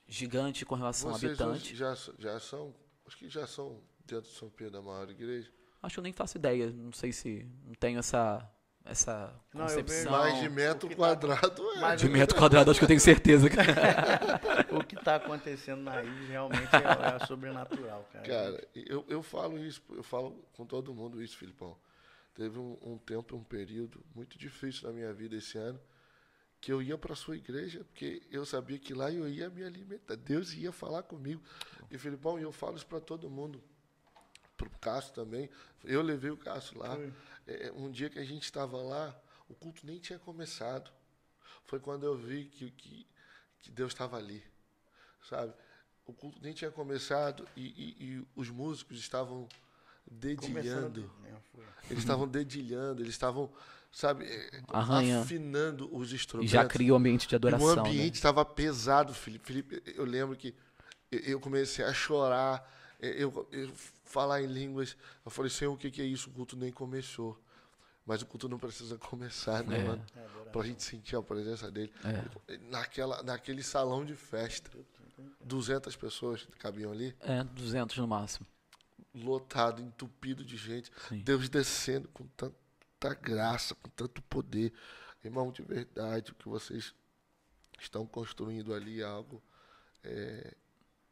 gigante com relação a Vocês habitantes. acho que já são dentro de São Pedro a maior igreja. Acho que eu nem faço ideia. Não sei se não tenho essa Não, eu concepção. Mais de metro quadrado é. De metro quadrado, acho que eu tenho certeza. O que está acontecendo na ilha realmente é sobrenatural, cara. Cara, eu falo isso, eu falo com todo mundo isso, Filipão. Teve um tempo, um período muito difícil na minha vida esse ano, que eu ia para a sua igreja, porque eu sabia que lá eu ia me alimentar. Deus ia falar comigo. E, Filipão, eu falo isso para todo mundo. Para o Cássio também. Eu levei o Cássio lá. Um dia que a gente estava lá, o culto nem tinha começado. Foi quando eu vi que Deus estava ali. Sabe? O culto nem tinha começado e os músicos estavam dedilhando. Eles estavam dedilhando, eles estavam, sabe, afinando os instrumentos. E já cria o ambiente de adoração. E o ambiente estava pesado, Felipe. Eu lembro que eu comecei a chorar, eu falar em línguas. Eu falei, Senhor, o que é isso? O culto nem começou. Mas o culto não precisa começar, né, mano? Pra gente sentir a presença dele. Naquele salão de festa. 200 pessoas cabiam ali. 200 no máximo. Lotado, entupido de gente. Sim. Deus descendo com tanta graça, com tanto poder. Irmão, de verdade, o que vocês estão construindo ali é algo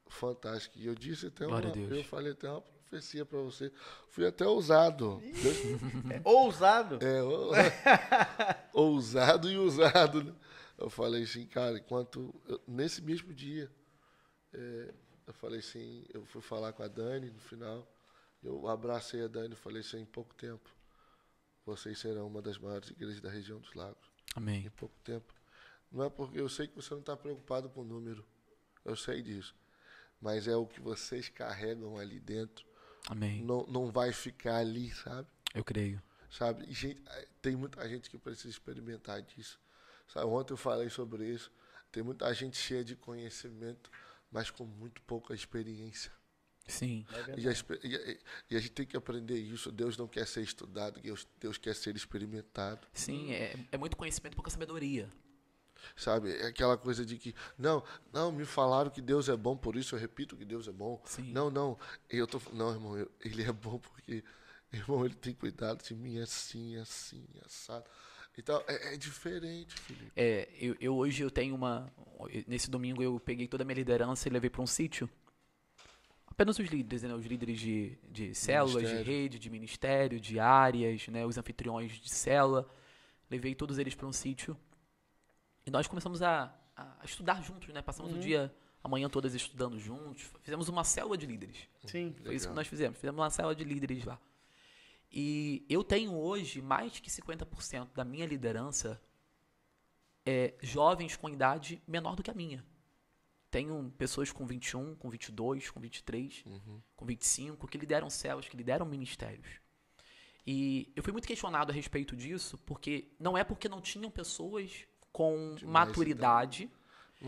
fantástico. E eu disse até eu falei até uma profecia para você. Fui até ousado. Ousado? Ousado e usado, né? Eu falei assim, cara, nesse mesmo dia, eu falei assim, eu fui falar com a Dani no final, eu abracei a Dani e falei assim, em pouco tempo, vocês serão uma das maiores igrejas da região dos Lagos. Amém. Em pouco tempo. Não é porque eu sei que você não está preocupado com o número, eu sei disso, mas é o que vocês carregam ali dentro. Amém. Não vai ficar ali, sabe? Eu creio. Sabe? E, gente, tem muita gente que precisa experimentar disso. Sabe? Ontem eu falei sobre isso. Tem muita gente cheia de conhecimento, mas com muito pouca experiência. Sim. E a gente tem que aprender isso. Deus não quer ser estudado, Deus quer ser experimentado. Sim, é muito conhecimento e pouca sabedoria. Sabe? É aquela coisa de que, não, me falaram que Deus é bom, por isso eu repito que Deus é bom. Sim. Não, irmão, ele é bom porque, irmão, ele tem cuidado de mim assim, assado. Então, é diferente, Felipe. Hoje eu tenho nesse domingo eu peguei toda a minha liderança e levei para um sítio. Apenas os líderes, né? Os líderes de células, de rede, de ministério, de áreas, né? Os anfitriões de célula. Levei todos eles para um sítio. E nós começamos a estudar juntos, né? Passamos o dia, a manhã todas estudando juntos. Fizemos uma célula de líderes. Sim. Foi isso que nós fizemos. Fizemos uma célula de líderes lá. E eu tenho hoje mais que 50% da minha liderança jovens com idade menor do que a minha. Tenho pessoas com 21, com 22, com 23, com 25, que lideram células, que lideram ministérios. E eu fui muito questionado a respeito disso, porque não tinham pessoas com maturidade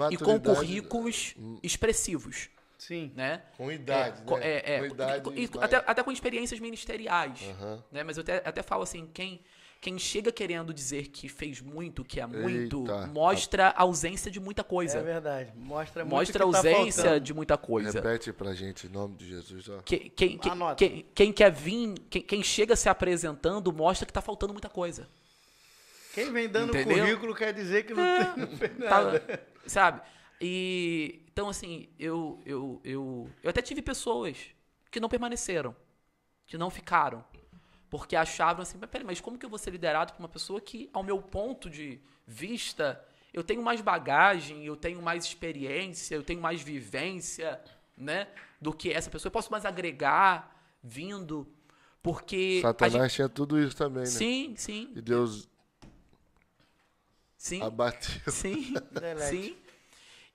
e com currículos expressivos. Sim. Né? Com idade, né? Com idade até com experiências ministeriais. Né? Mas eu até falo assim, quem chega querendo dizer que fez muito, que é muito, mostra a ausência de muita coisa. É verdade. Mostra a ausência de muita coisa. Repete pra gente, em nome de Jesus. Ó. Quem quer vir, quem chega se apresentando, mostra que tá faltando muita coisa. Quem vem dando currículo quer dizer que não fez nada. Sabe? E, então, assim, eu até tive pessoas que não permaneceram, que não ficaram, porque achavam assim, mas como que eu vou ser liderado por uma pessoa que, ao meu ponto de vista, eu tenho mais bagagem, eu tenho mais experiência, eu tenho mais vivência, né, do que essa pessoa. Eu posso mais agregar vindo, porque... Satanás tinha tudo isso também, né? Sim, sim. E Deus abateu. Sim.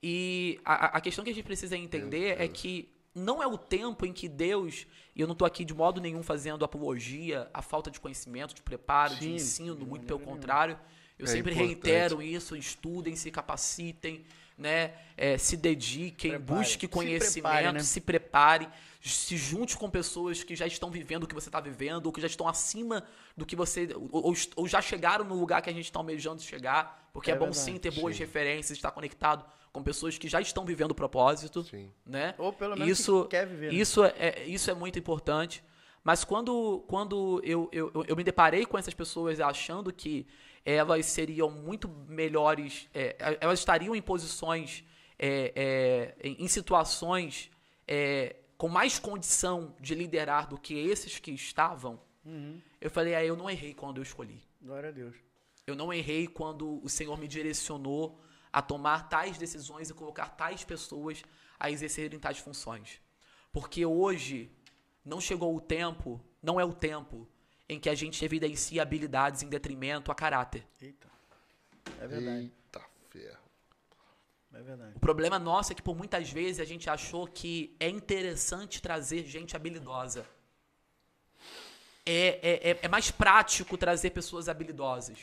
E a questão que a gente precisa entender é que não é o tempo em que Deus, e eu não estou aqui de modo nenhum fazendo apologia à falta de conhecimento, de preparo, de ensino, muito pelo contrário. Eu sempre reitero isso, estudem, se capacitem, né? Se dediquem, busquem conhecimento, se prepare, se junte com pessoas que já estão vivendo o que você está vivendo, ou que já estão acima do que você, ou já chegaram no lugar que a gente está almejando chegar, porque é bom sim ter boas referências, estar conectado com pessoas que já estão vivendo o propósito, né? Ou pelo menos que quer viver. Isso é muito importante. Mas quando eu me deparei com essas pessoas achando que elas seriam muito melhores, elas estariam em posições, em situações com mais condição de liderar do que esses que estavam, eu falei, eu não errei quando eu escolhi. Glória a Deus. Eu não errei quando o Senhor me direcionou a tomar tais decisões e colocar tais pessoas a exercerem tais funções. Porque hoje não chegou o tempo, não é o tempo em que a gente evidencia habilidades em detrimento a caráter. Eita. É verdade. Eita ferro. É verdade. O problema nosso é que por muitas vezes a gente achou que é interessante trazer gente habilidosa. É mais prático trazer pessoas habilidosas.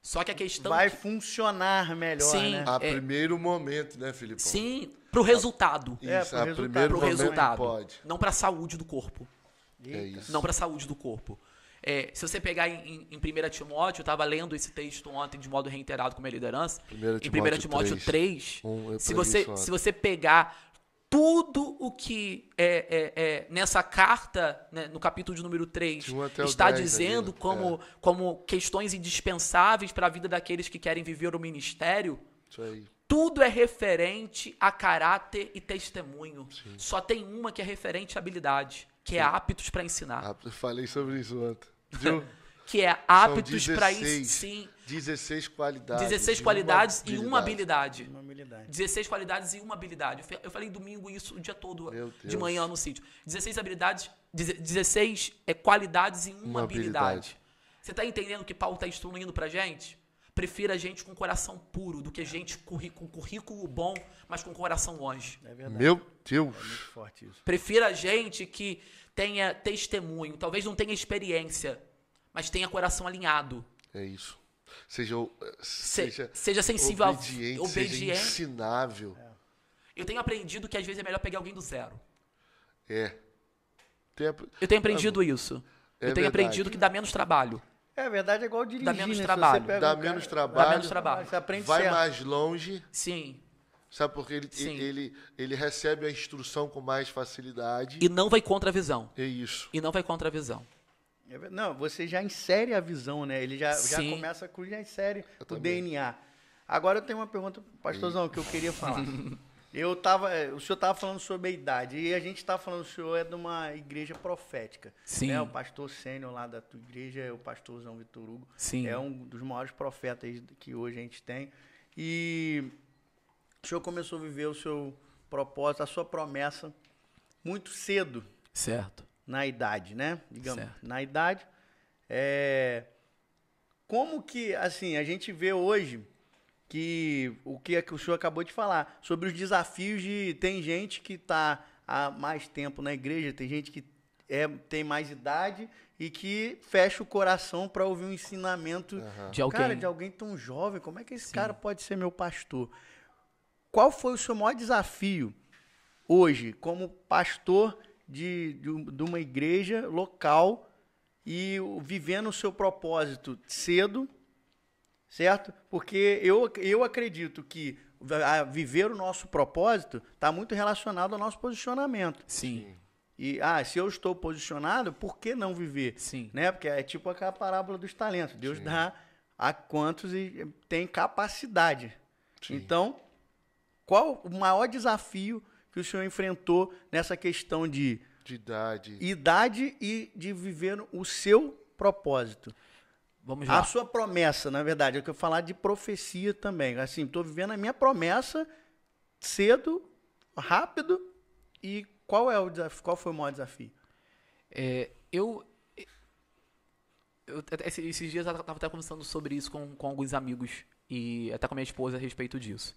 Só que a questão... Vai funcionar melhor, sim, né? A primeiro momento, né, Filipão? Sim, pro resultado. Isso, primeiro resultado. Pode. Não pra saúde do corpo. Isso. Não pra saúde do corpo. Se você pegar em 1 Timóteo, eu estava lendo esse texto ontem de modo reiterado com a minha liderança. Em 1 Timóteo 3, se você pegar tudo o que nessa carta, né, no capítulo de número 3, está dizendo como questões indispensáveis para a vida daqueles que querem viver o ministério, Isso aí. tudo é referente a caráter e testemunho. Sim. Só tem uma que é referente à habilidade, que é aptos para ensinar. Eu falei sobre isso ontem. Viu? Que é aptos para isso, sim. 16 qualidades. 16 qualidades e uma habilidade. 16 qualidades e uma habilidade. Eu falei domingo isso o dia todo, de manhã no sítio. 16 habilidades, 16 qualidades e uma habilidade. Você está entendendo o que Paulo está instruindo pra gente? Prefira gente com coração puro do que gente com currículo bom, mas com coração longe. É verdade. Meu Deus. É muito forte isso. Prefira gente que tenha testemunho, talvez não tenha experiência, mas tenha coração alinhado. É isso. Seja sensível, obediente, seja ensinável. Eu tenho aprendido que às vezes é melhor pegar alguém do zero. Eu tenho aprendido isso. Eu tenho aprendido que dá menos trabalho. É verdade, é igual dirigir. Dá menos trabalho. Dá menos trabalho. Você aprende vai certo. mais longe. Sim. Sabe por quê? Ele recebe a instrução com mais facilidade. E não vai contra a visão. É isso. E não vai contra a visão. Não, você já insere a visão, né? Ele já começa com, já insere o DNA. Agora eu tenho uma pergunta, pastorzão, que eu queria falar. O senhor estava falando sobre a idade, e a gente está falando, o senhor é de uma igreja profética. Sim. Né? O pastor sênior lá da tua igreja é o pastorzão Vitor Hugo. Sim. É um dos maiores profetas que hoje a gente tem. E o senhor começou a viver o seu propósito, a sua promessa, muito cedo. Certo. Na idade, né? Digamos, certo. Na idade. Como que, assim, a gente vê hoje que o que o senhor acabou de falar, sobre os desafios de... Tem gente que está há mais tempo na igreja, tem gente que tem mais idade e que fecha o coração para ouvir um ensinamento de alguém. Cara, de alguém tão jovem. Como é que esse cara pode ser meu pastor? Qual foi o seu maior desafio hoje, como pastor de uma igreja local e vivendo o seu propósito cedo, certo? Porque eu acredito que viver o nosso propósito está muito relacionado ao nosso posicionamento. Sim. E, se eu estou posicionado, por que não viver? Sim. Né? Porque é tipo aquela parábola dos talentos. Deus dá a quantos e tem capacidade. Sim. Então, qual o maior desafio que o senhor enfrentou nessa questão de idade e de viver o seu propósito? Vamos lá. A sua promessa, na verdade. Eu quero falar de profecia também. Assim, estou vivendo a minha promessa cedo, rápido. E qual é o desafio? Qual foi o maior desafio? Esses dias eu estava até conversando sobre isso com alguns amigos e até com a minha esposa a respeito disso.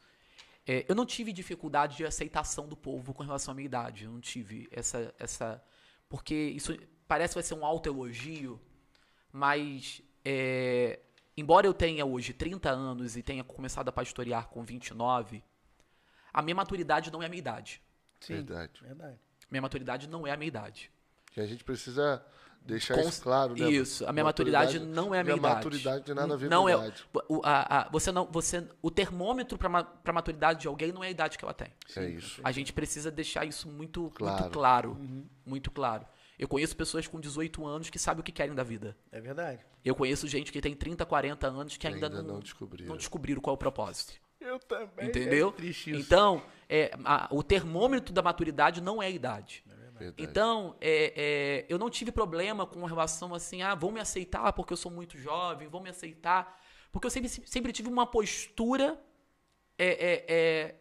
Eu não tive dificuldade de aceitação do povo com relação à minha idade. Eu não tive essa... Porque isso parece que vai ser um autoelogio, mas embora eu tenha hoje 30 anos e tenha começado a pastorear com 29, a minha maturidade não é a minha idade. Sim, verdade. Minha maturidade não é a minha idade. E a gente precisa deixar isso claro, né? Isso, a minha maturidade não é a minha idade. Maturidade não tem nada a ver não com a idade. O termômetro para maturidade de alguém não é a idade que ela tem. É isso. A gente precisa deixar isso muito claro. Muito claro. Eu conheço pessoas com 18 anos que sabem o que querem da vida. É verdade. Eu conheço gente que tem 30, 40 anos que ainda não descobriram qual é o propósito. Eu também. Entendeu? Então, o termômetro da maturidade não é a idade. Então, eu não tive problema com relação assim, vão me aceitar porque eu sou muito jovem, vão me aceitar. Porque eu sempre tive uma postura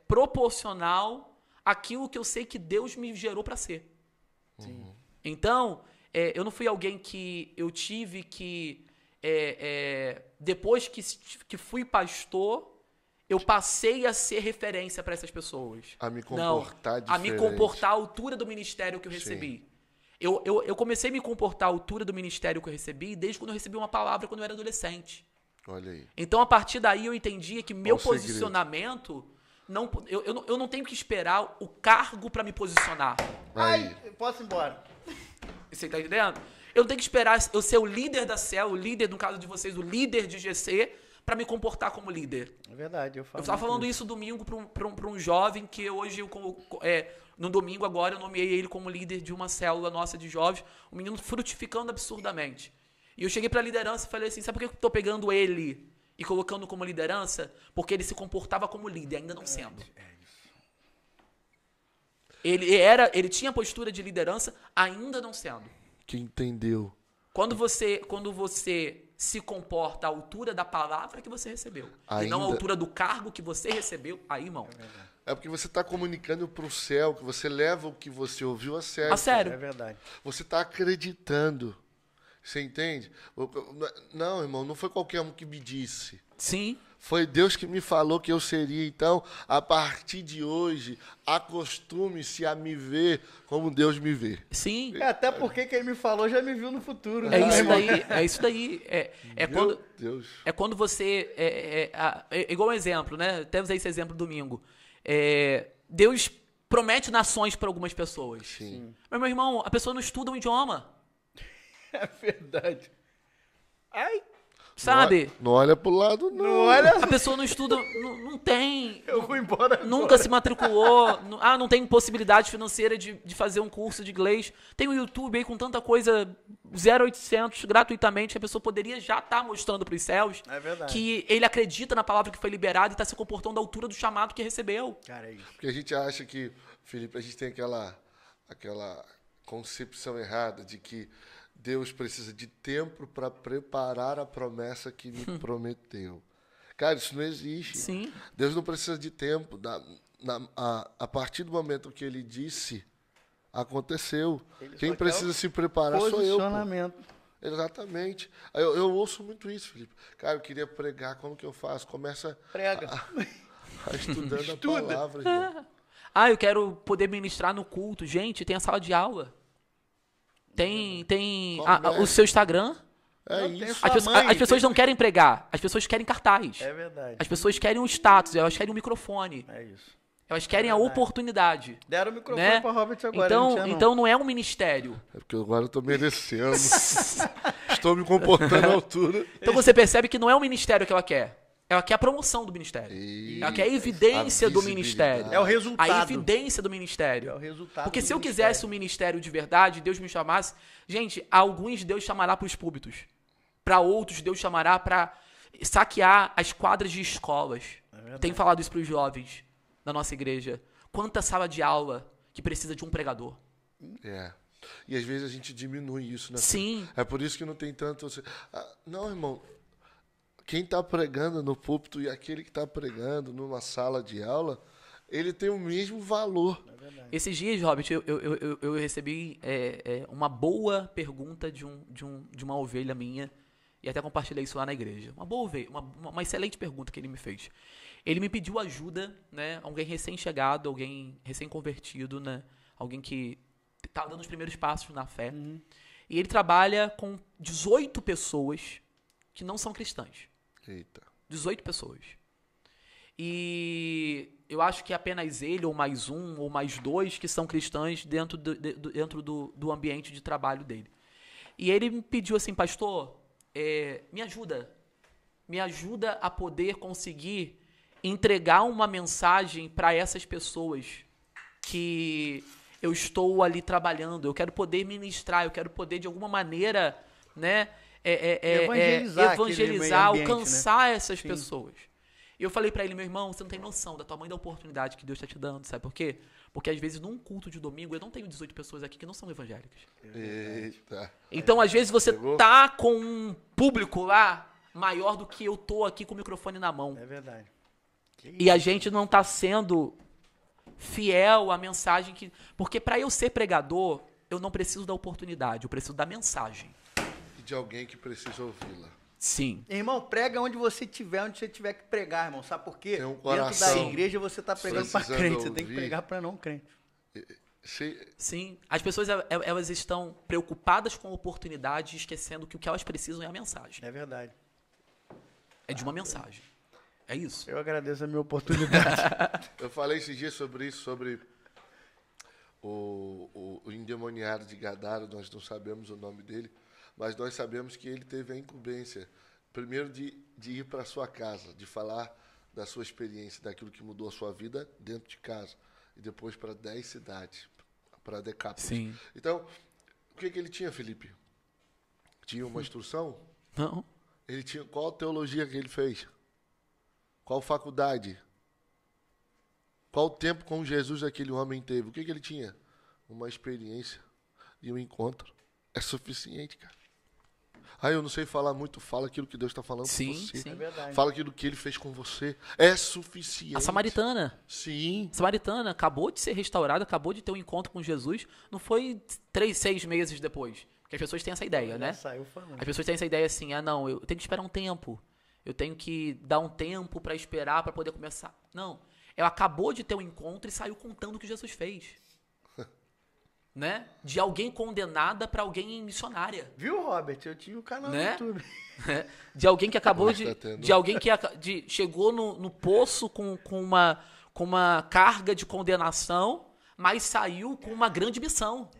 proporcional àquilo que eu sei que Deus me gerou para ser. Sim. Então, eu não fui alguém que eu tive que, depois que fui pastor, eu passei a ser referência para essas pessoas. A me comportar diferente. A me comportar à altura do ministério que eu recebi. Eu comecei a me comportar à altura do ministério que eu recebi desde quando eu recebi uma palavra quando eu era adolescente. Olha aí. Então, a partir daí, eu entendia que meu posicionamento... Eu não tenho que esperar o cargo para me posicionar. Posso ir embora. Você tá entendendo? Eu não tenho que esperar eu ser o líder da célula, o líder, no caso de vocês, o líder de GC, para me comportar como líder. É verdade, eu falo. Eu estava falando isso domingo para um jovem que hoje, no domingo agora, eu nomeei ele como líder de uma célula nossa de jovens, um menino frutificando absurdamente. E eu cheguei para a liderança e falei assim, sabe por que eu estou pegando ele e colocando como liderança? Porque ele se comportava como líder, ainda não sendo. Ele tinha postura de liderança, ainda não sendo. Que entendeu. Quando você se comporta à altura da palavra que você recebeu, e não à altura do cargo que você recebeu, aí, irmão. É porque você está comunicando para o céu, que você leva o que você ouviu a sério. A sério. É verdade. Você está acreditando. Você entende? Não, irmão, não foi qualquer um que me disse. Sim. Foi Deus que me falou que eu seria. Então, a partir de hoje, acostume-se a me ver como Deus me vê. Sim. Até porque quem me falou já me viu no futuro. É isso daí. É quando você... igual um exemplo, né? Até usei esse exemplo domingo. Deus promete nações para algumas pessoas. Sim. Mas, meu irmão, a pessoa não estuda um idioma. É verdade. Ai. Sabe? Não olha pro lado, não. Não olha. A pessoa não estuda, não tem... Eu vou embora agora. Nunca se matriculou. Não tem possibilidade financeira de fazer um curso de inglês. Tem o YouTube aí com tanta coisa 0800 gratuitamente que a pessoa poderia já estar mostrando para os céus. É verdade. Que ele acredita na palavra que foi liberada e está se comportando à altura do chamado que recebeu. Cara, é isso. Porque a gente acha que, Felipe, a gente tem aquela concepção errada de que Deus precisa de tempo para preparar a promessa que me prometeu. Cara, isso não existe. Sim. Deus não precisa de tempo. A partir do momento que ele disse, aconteceu. Quem precisa se preparar sou eu. Posicionamento. Exatamente. Eu ouço muito isso, Felipe. Cara, eu queria pregar, como que eu faço? Começa Prega. a estudando a palavra, irmão. Eu quero poder ministrar no culto. Gente, tem a sala de aula. Tem o seu Instagram. É isso. As pessoas não querem pregar. As pessoas querem cartaz. É verdade. As pessoas querem um status. Elas querem um microfone. É isso. Elas querem a oportunidade. Deram o microfone né? para Robert agora. Então não é um ministério. É porque agora eu estou merecendo. Estou me comportando à altura. Então você percebe que não é um ministério que ela quer. Ela quer a promoção do ministério. Ela quer a evidência do ministério. É o resultado. A evidência do ministério. É o resultado. Porque se eu quisesse um ministério de verdade, Deus me chamasse... Gente, alguns Deus chamará para os púlpitos. Para outros, Deus chamará para saquear as quadras de escolas. Tenho falado isso para os jovens da nossa igreja. Quanta sala de aula que precisa de um pregador. E às vezes a gente diminui isso, né? Sim. É por isso que não tem tanto... não, irmão. Quem está pregando no púlpito e aquele que está pregando numa sala de aula, ele tem o mesmo valor. Esses dias, Robert, eu recebi uma boa pergunta de uma ovelha minha, e até compartilhei isso lá na igreja. Uma boa ovelha, uma excelente pergunta que ele me fez. Ele me pediu ajuda, né? Alguém recém-chegado, alguém recém-convertido, né? Alguém que está dando os primeiros passos na fé. E ele trabalha com 18 pessoas que não são cristãs. Eita. 18 pessoas. E eu acho que apenas ele, ou mais um, ou mais dois, que são cristãs dentro do ambiente de trabalho dele. E ele me pediu assim, pastor, me ajuda a poder conseguir entregar uma mensagem para essas pessoas que eu estou ali trabalhando. Eu quero poder ministrar, eu quero poder, de alguma maneira, né, evangelizar, alcançar essas pessoas. E eu falei pra ele, meu irmão, você não tem noção da tamanho da oportunidade que Deus está te dando, sabe por quê? Porque às vezes num culto de domingo eu não tenho 18 pessoas aqui que não são evangélicas. Eita. Então às vezes você tá com um público lá maior do que eu tô aqui com o microfone na mão. É verdade. E a gente não tá sendo fiel à mensagem que... Porque para eu ser pregador, eu não preciso da oportunidade, eu preciso da mensagem. De alguém que precisa ouvi-la. Sim. Irmão, prega onde você tiver que pregar, irmão. Sabe por quê? Tem um Dentro coração da igreja você tá pregando para crente, você tem que pregar para não crente. Sim. As pessoas, elas estão preocupadas com a oportunidade e esquecendo que o que elas precisam é a mensagem. É verdade. É de uma mensagem. É isso. Eu agradeço a minha oportunidade. Eu falei esses dias sobre isso, sobre o endemoniado de Gadara, nós não sabemos o nome dele, mas nós sabemos que ele teve a incumbência primeiro de ir para sua casa, de falar da sua experiência, daquilo que mudou a sua vida dentro de casa. E depois para 10 cidades, para Decápolis. Sim. Então, o que ele tinha, Felipe? Tinha uma instrução? Não. Ele tinha qual teologia que ele fez? Qual faculdade? Qual tempo com Jesus aquele homem teve? O que ele tinha? Uma experiência e um encontro. É suficiente, cara. Eu não sei falar muito, fala aquilo que Deus está falando com você. Sim, é verdade. Fala aquilo que ele fez com você. É suficiente. A samaritana. Sim. A samaritana acabou de ser restaurada, acabou de ter um encontro com Jesus. Não foi 3, 6 meses depois. Porque as pessoas têm essa ideia, né? Saiu falando. As pessoas têm essa ideia assim, não, eu tenho que esperar um tempo. Eu tenho que dar um tempo para esperar, para poder começar. Não. Ela acabou de ter um encontro e saiu contando o que Jesus fez. Né? De alguém condenada para alguém missionária. Viu, Robert? Eu tinha um canal no Né? YouTube. De alguém que acabou Nossa, de alguém que chegou no poço com uma carga de condenação, mas saiu com uma grande missão.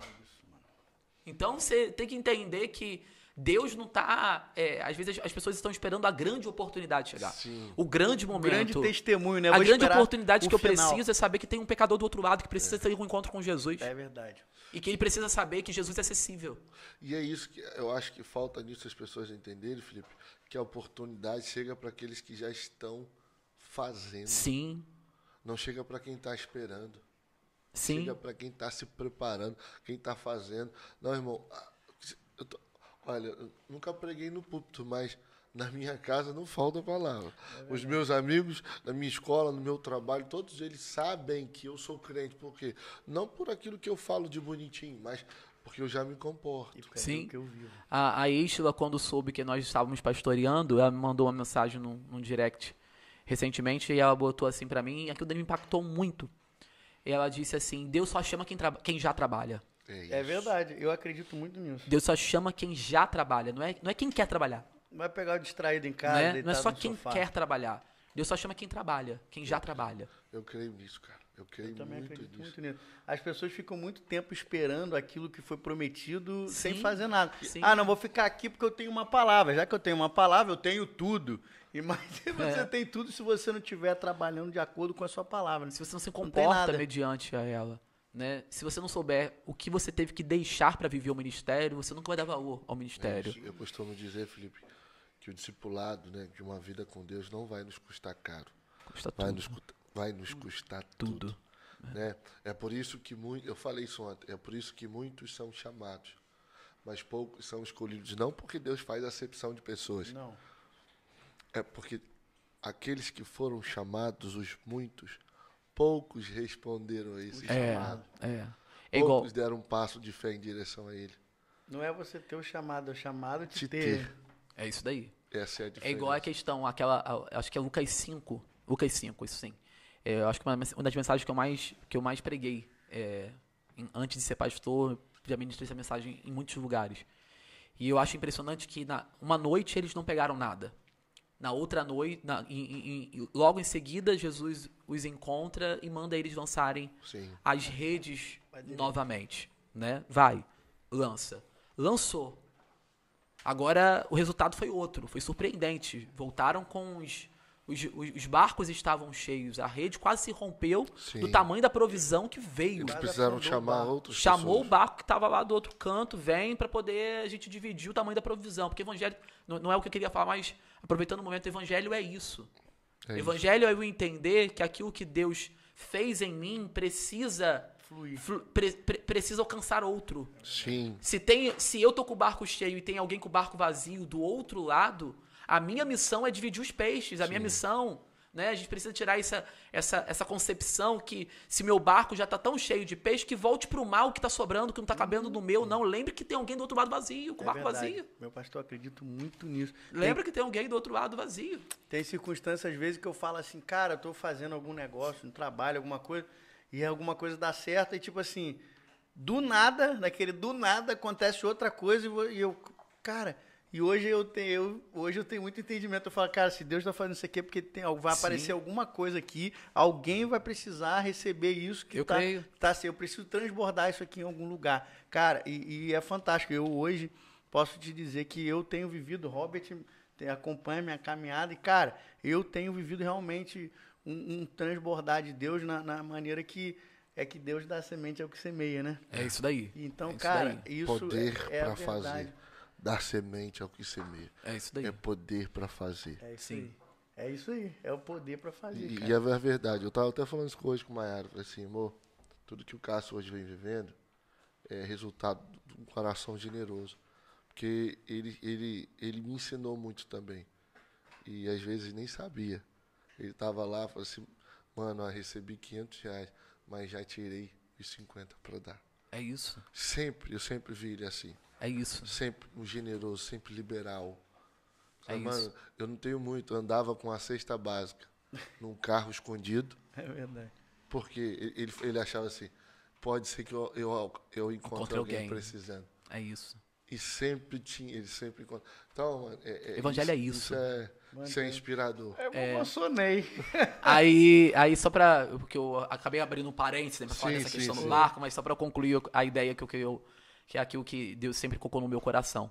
Então você tem que entender que Deus não está... às vezes as pessoas estão esperando a grande oportunidade chegar. Sim. O grande momento. Grande testemunho, né? A Vou grande esperar oportunidade o que eu final. preciso é saber que tem um pecador do outro lado que precisa ter um encontro com Jesus. É verdade. E que ele precisa saber que Jesus é acessível. E é isso que eu acho que falta nisso as pessoas entenderem, Felipe, que a oportunidade chega para aqueles que já estão fazendo. Sim. Não chega para quem está esperando. Sim. Chega para quem está se preparando, quem está fazendo. Não, irmão, olha, eu nunca preguei no púlpito, mas na minha casa não falta palavra. Os meus amigos, na minha escola, no meu trabalho, todos eles sabem que eu sou crente. Por quê? Não por aquilo que eu falo de bonitinho, mas porque eu já me comporto. Sim. Que eu vivo. A Isla, quando soube que nós estávamos pastoreando, ela me mandou uma mensagem num direct recentemente e ela botou assim pra mim, e aquilo me impactou muito. E ela disse assim, Deus só chama quem já trabalha. É verdade, eu acredito muito nisso. Deus só chama quem já trabalha, não é quem quer trabalhar. Não vai pegar o distraído em Não casa, é deitado só no quem sofá. quer trabalhar. Deus só chama quem trabalha, quem já trabalha. Eu creio nisso, cara. Eu creio Também muito acredito nisso. muito nisso. As pessoas ficam muito tempo esperando aquilo que foi prometido sem Sim, fazer nada. sim. Não vou ficar aqui porque eu tenho uma palavra. Já que eu tenho uma palavra, eu tenho tudo. E mais você tem tudo se você não estiver trabalhando de acordo com a sua palavra. Se você não se tem comporta nada. mediante a ela, né? Se você não souber o que você teve que deixar para viver o ministério, você nunca vai dar valor ao ministério. Eu costumo dizer, Felipe, que o discipulado, né, de uma vida com Deus não vai nos custar caro. Custa Vai nos custar tudo. Né? É por isso que eu falei isso ontem, é por isso que muitos são chamados, mas poucos são escolhidos. Não porque Deus faz acepção de pessoas. Não. É porque aqueles que foram chamados, os muitos, poucos responderam a esse chamado. É Poucos igual. deram um passo de fé em direção a ele. Não é você ter o chamado, é o chamado Te te ter. É isso daí. Essa é a diferença. É igual a questão, acho que é Lucas 5. Lucas 5, isso sim. Eu acho que uma das mensagens que eu mais preguei antes de ser pastor, já ministrei essa mensagem em muitos lugares. E eu acho impressionante que uma noite eles não pegaram nada. Na outra noite, logo em seguida, Jesus os encontra e manda eles lançarem Sim. as redes novamente. Né? Vai, lança. Lançou. Agora o resultado foi outro, foi surpreendente. Voltaram com os barcos estavam cheios, a rede quase se rompeu Sim. do tamanho da provisão que veio. Eles Quase precisaram afundou o chamar barco. outros Chamou o pessoas. barco que estava lá do outro canto, vem para poder a gente dividir o tamanho da provisão. Porque evangelho não é o que eu queria falar, mas aproveitando o momento, evangelho é isso. É Evangelho é eu entender que aquilo que Deus fez em mim precisa Fluir. precisa alcançar outro. Sim. Se eu tô com o barco cheio e tem alguém com o barco vazio do outro lado, a minha missão é dividir os peixes. A minha missão, né? A gente precisa tirar essa concepção que se meu barco já está tão cheio de peixe, que volte para o mal que está sobrando, que não está cabendo no meu. Não, lembre que tem alguém do outro lado vazio, com o barco verdade. vazio. Meu pastor, acredito muito nisso. Lembra que tem alguém do outro lado vazio. Tem circunstâncias, às vezes, que eu falo assim, cara, eu tô fazendo algum negócio, um trabalho, alguma coisa, e alguma coisa dá certo, e tipo assim, do nada acontece outra coisa, e eu cara, e hoje eu tenho muito entendimento. Eu falo, cara, se Deus está fazendo isso aqui é porque vai aparecer alguma coisa aqui, alguém vai precisar receber isso que creio. tá assim, eu preciso transbordar isso aqui em algum lugar. Cara, e é fantástico. Eu hoje posso te dizer que eu tenho vivido, Robert acompanha minha caminhada. E, cara, eu tenho vivido realmente um transbordar de Deus na maneira que Deus dá semente ao que semeia, né? É isso daí. Então, cara, isso poder é para fazer. Dar semente ao que semeia. É isso daí. É poder para fazer. É isso aí. É isso aí. É o poder para fazer, E é verdade. Eu tava até falando isso hoje com o Maiara. Falei assim, amor, tudo que o Cássio hoje vem vivendo é resultado de um coração generoso. Porque ele me ensinou muito também. E às vezes nem sabia. Ele tava lá, falou assim, mano, eu recebi R$500, mas já tirei os 50 para dar. É isso. Eu sempre vi ele assim. É isso. Sempre um generoso, sempre liberal. É mano, isso. eu não tenho muito, eu andava com a cesta básica num carro escondido. É verdade. Porque ele achava assim, pode ser que eu encontre alguém precisando. É isso. E ele sempre encontra. Então, mano, Evangelho é isso. Isso é inspirador. Eu emocionei. Aí só pra... Porque eu acabei abrindo um parênteses, né, pra falar dessa questão sim. do barco, mas só pra concluir a ideia que é aquilo que Deus sempre colocou no meu coração.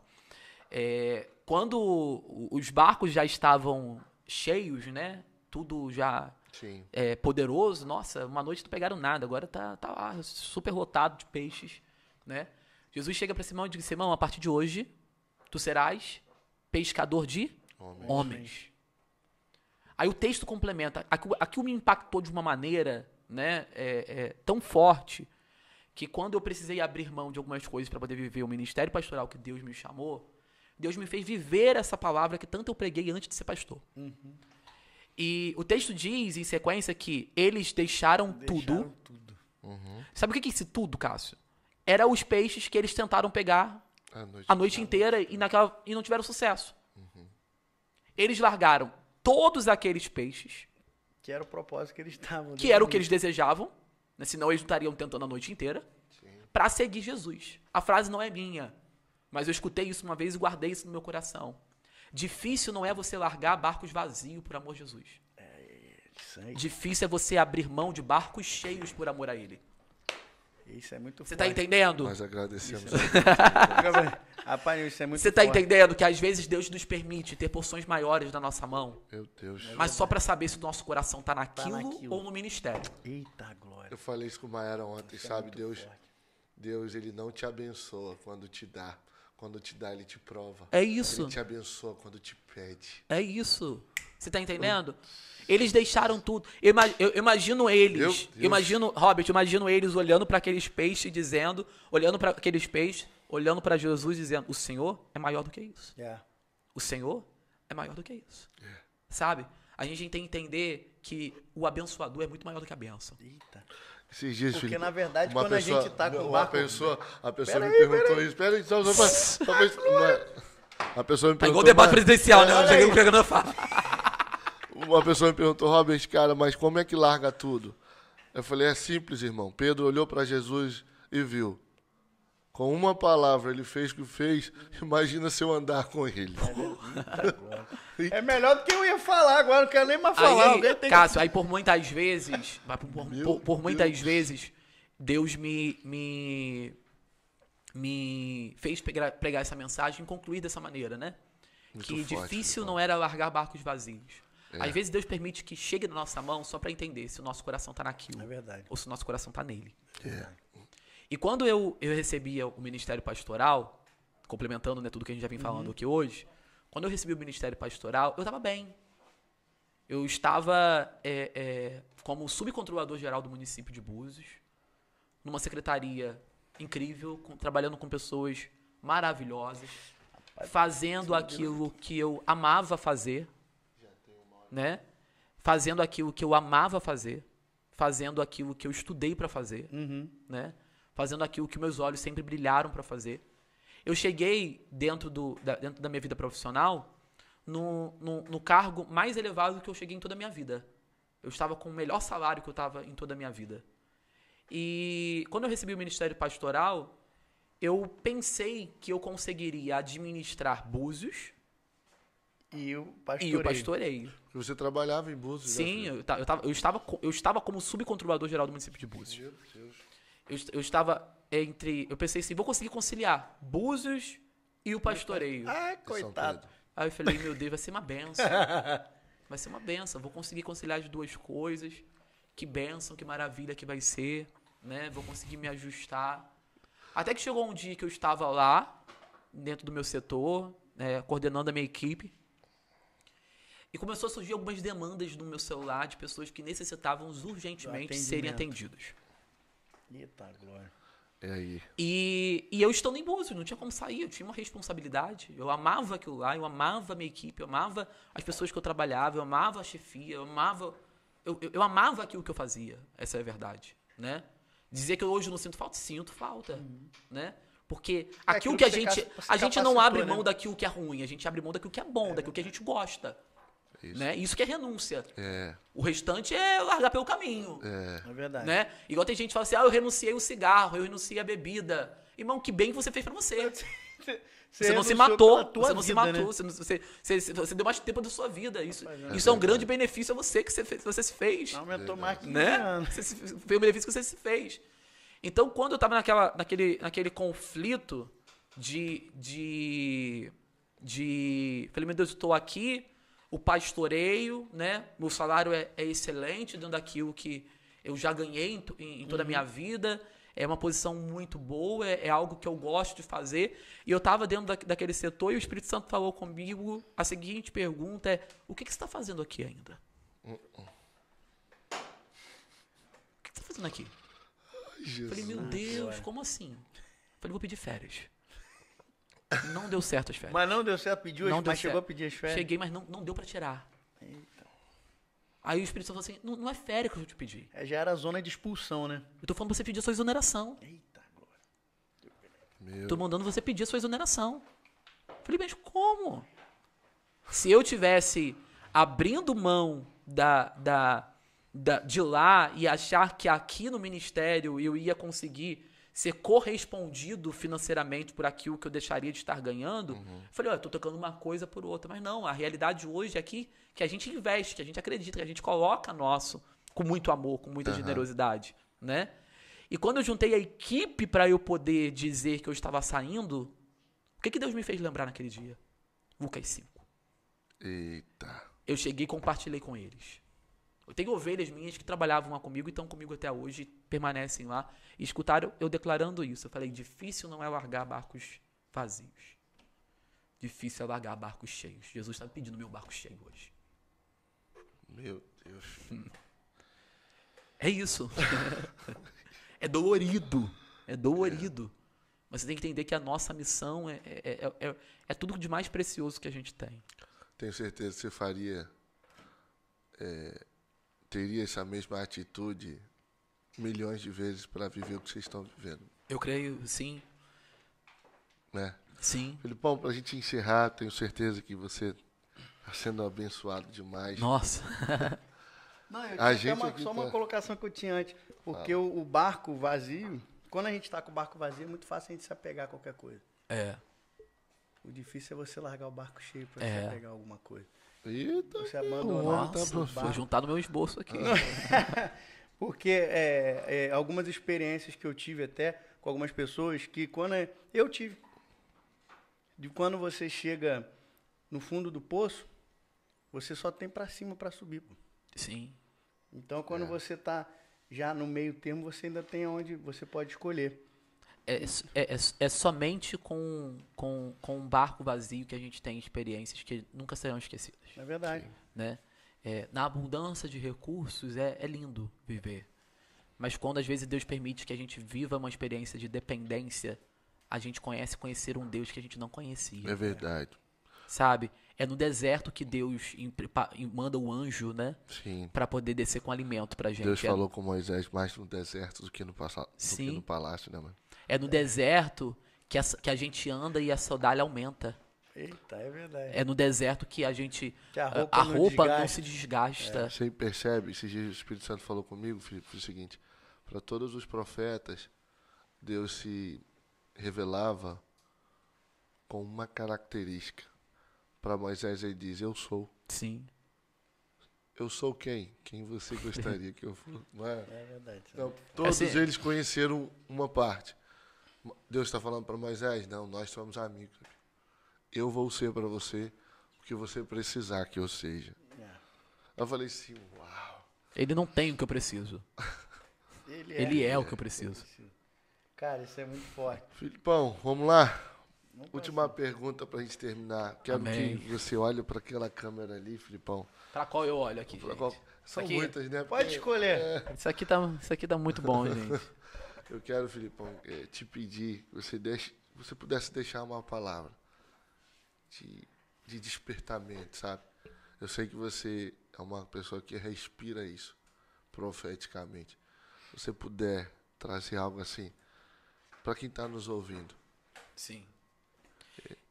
Quando os barcos já estavam cheios, né? Tudo já poderoso. Nossa, uma noite não pegaram nada, agora tá lá, super lotado de peixes, né? Jesus chega para Simão e diz: Simão, a partir de hoje, tu serás pescador de homens. Aí o texto complementa. Aquilo me impactou de uma maneira, né, tão forte, que quando eu precisei abrir mão de algumas coisas para poder viver o ministério pastoral que Deus me chamou, Deus me fez viver essa palavra que tanto eu preguei antes de ser pastor. Uhum. E o texto diz, em sequência, que eles deixaram tudo. Uhum. Sabe o que é esse tudo, Cássio? Era os peixes que eles tentaram pegar a noite inteira e não tiveram sucesso. Uhum. Eles largaram todos aqueles peixes. Que era o propósito que eles estavam. Que era o que eles desejavam. Né? Senão eles não estariam tentando a noite inteira. Para seguir Jesus. A frase não é minha. Mas eu escutei isso uma vez e guardei isso no meu coração. Difícil não é você largar barcos vazios por amor a Jesus. Isso aí. Difícil é você abrir mão de barcos cheios por amor a Ele. Isso é muito forte. Você tá entendendo? Nós agradecemos. Rapaz, isso é muito Você tá forte. entendendo que às vezes Deus nos permite ter porções maiores na nossa mão, Meu Deus. mas só para saber se o nosso coração tá naquilo ou no ministério. Eita glória. Eu falei isso com o Maera ontem, Isso é sabe? muito forte. Deus, ele não te abençoa quando te dá. Quando te dá, ele te prova. É isso. Ele te abençoa quando te pede. É isso. Você tá entendendo? Eles deixaram tudo. Eu imagino eles. Robert, imagino eles olhando para aqueles peixes dizendo, olhando para Jesus dizendo: o Senhor é maior do que isso. O Senhor é maior do que isso. Sabe? A gente tem que entender que o abençoador é muito maior do que a bênção. Eita. Esses dias, Porque, Felipe, na verdade, quando a gente tá com o barco... A pessoa me perguntou isso. Espera aí, a pessoa me perguntou... Tá igual o debate presidencial, né? Eu cheguei pegando a fala. Uma pessoa me perguntou: Robert, cara, mas como é que larga tudo? Eu falei: é simples, irmão. Pedro olhou para Jesus e viu. Com uma palavra ele fez o que fez. Imagina se eu andar com ele. É melhor do que eu ia falar agora, não quero nem mais falar. Cássio, aí por muitas vezes, por muitas vezes, Deus me fez pregar essa mensagem e concluir dessa maneira, né? Muito que forte, difícil então. não era largar barcos vazios. Às vezes Deus permite que chegue na nossa mão só para entender se o nosso coração tá naquilo. É verdade. Ou se o nosso coração tá nele. E quando eu recebia o ministério pastoral, complementando, né, tudo que a gente já vem falando aqui hoje, quando eu recebi o ministério pastoral, eu estava bem. Eu estava como subcontrolador geral do município de Búzios, numa secretaria incrível, trabalhando com pessoas maravilhosas, fazendo aquilo que eu amava fazer, né? Fazendo aquilo que eu amava fazer, fazendo aquilo que eu estudei para fazer, né? Fazendo aquilo que meus olhos sempre brilharam para fazer. Eu cheguei dentro da minha vida profissional no cargo mais elevado que eu cheguei em toda a minha vida. Eu estava com o melhor salário que eu estava em toda a minha vida. E quando eu recebi o ministério pastoral, eu pensei que eu conseguiria administrar Búzios e o pastoreio. Você trabalhava em Búzios? Sim, eu estava como subcontrolador geral do município de Búzios. Meu Deus. Eu estava eu pensei assim, vou conseguir conciliar Búzios e o pastoreio. Ah, coitado. Aí eu falei, meu Deus, vai ser uma benção. Vai ser uma benção. Vou conseguir conciliar as duas coisas. Que benção, que maravilha que vai ser, né? Vou conseguir me ajustar. Até que chegou um dia que eu estava lá, dentro do meu setor, coordenando a minha equipe. E começou a surgir algumas demandas no meu celular de pessoas que necessitavam urgentemente serem atendidas. Eita, glória. É aí. E eu estando em Búzios, não tinha como sair, eu tinha uma responsabilidade. Eu amava aquilo lá, eu amava a minha equipe, eu amava as pessoas que eu trabalhava, eu amava a chefia, eu amava aquilo que eu fazia. Essa é a verdade, né? Dizer que hoje eu não sinto falta, sinto falta, né? Porque aquilo que a gente não abre mão daquilo que é ruim, a gente abre mão daquilo que é bom, daquilo que a gente gosta. Isso. Né? Isso que é renúncia. É. O restante é largar pelo caminho. É verdade. Né? Igual tem gente que fala assim, eu renunciei o cigarro, eu renunciei a bebida. Irmão, que bem que você fez pra você. Você não se matou, você não se matou, você deu mais tempo da sua vida. Isso é um grande benefício a você que você se fez. Aumentou mais que né? Foi um benefício que você se fez. Então, quando eu tava naquele conflito falei, meu Deus, eu estou aqui, o pastoreio, né? Meu salário é excelente dentro daquilo que eu já ganhei em toda a minha vida. É uma posição muito boa, é algo que eu gosto de fazer. E eu estava dentro daquele setor e o Espírito Santo falou comigo. A seguinte pergunta é, o que você está fazendo aqui ainda? O que você está fazendo aqui? Jesus. Falei, meu Deus, como assim? Falei, vou pedir férias. Não deu certo as férias. Mas não deu certo, pediu, mas chegou a pedir as férias? Cheguei, mas não deu para tirar. Eita. Aí o Espírito Santo falou assim, não é férias que eu te pedi. Já era a zona de expulsão, né? Eu tô falando pra você pedir a sua exoneração. Eita, glória. Tô mandando você pedir a sua exoneração. Falei, mas como? Se eu tivesse abrindo mão de lá e achar que aqui no ministério eu ia conseguir ser correspondido financeiramente por aquilo que eu deixaria de estar ganhando, falei, eu tô tocando uma coisa por outra. Mas não, a realidade hoje é que a gente investe, que a gente acredita, que a gente coloca nosso com muito amor, com muita generosidade, né? E quando eu juntei a equipe para eu poder dizer que eu estava saindo, o que Deus me fez lembrar naquele dia? Lucas 5. Eita. Eu cheguei e compartilhei com eles. Eu tenho ovelhas minhas que trabalhavam lá comigo e estão comigo até hoje, permanecem lá. E escutaram eu declarando isso. Eu falei, difícil não é largar barcos vazios. Difícil é largar barcos cheios. Jesus está pedindo meu barco cheio hoje. Meu Deus. É isso. É dolorido. É dolorido. Mas você tem que entender que a nossa missão é tudo de mais precioso que a gente tem. Tenho certeza que você faria... teria essa mesma atitude milhões de vezes para viver o que vocês estão vivendo. Eu creio, sim. Né? Sim. Felipão, para a gente encerrar, tenho certeza que você está sendo abençoado demais. Nossa. Não, eu tinha só uma colocação que eu tinha antes. Porque o barco vazio, quando a gente está com o barco vazio, é muito fácil a gente se apegar a qualquer coisa. O difícil é você largar o barco cheio para se apegar a alguma coisa. Eita, você abandonar. Vou juntar no meu esboço aqui. Porque algumas experiências que eu tive até com algumas pessoas que eu tive. De quando você chega no fundo do poço, você só tem para cima para subir. Sim. Então quando você está já no meio termo, você ainda tem onde você pode escolher. É somente com um barco vazio que a gente tem experiências que nunca serão esquecidas. É verdade. Né? Na abundância de recursos é lindo viver. Mas quando às vezes Deus permite que a gente viva uma experiência de dependência, a gente conhecer um Deus que a gente não conhecia. É verdade. Sabe? É no deserto que Deus manda um anjo, né? Sim. Para poder descer com alimento pra gente. Deus falou com Moisés mais no deserto do que no palácio, né, mano? É no deserto que a gente anda e a sandália aumenta. Eita, é verdade. É no deserto que a gente... Que a roupa não se desgasta. Você percebe? Esses dias o Espírito Santo falou comigo, Felipe, foi o seguinte. Para todos os profetas, Deus se revelava com uma característica. Para Moisés ele diz, eu sou. Sim. Eu sou quem? Quem você gostaria que eu fosse? Não é? É verdade. Então, todos eles conheceram uma parte. Deus está falando para Moisés, não, nós somos amigos. Eu vou ser para você que você precisar que eu seja. Eu falei assim, uau. Ele não tem o que eu preciso. Ele é o que eu preciso. Cara, isso é muito forte. Filipão, vamos lá? Última pergunta pra gente terminar. Quero Amém. que você olhe para aquela câmera ali, Filipão. Pra qual eu olho aqui, gente? São aqui? muitas, né? Pode escolher. Isso aqui tá muito bom, gente. Eu quero, Filipão, te pedir que você pudesse deixar uma palavra de despertamento, sabe? Eu sei que você é uma pessoa que respira isso profeticamente. Se você puder trazer algo assim para quem está nos ouvindo. Sim.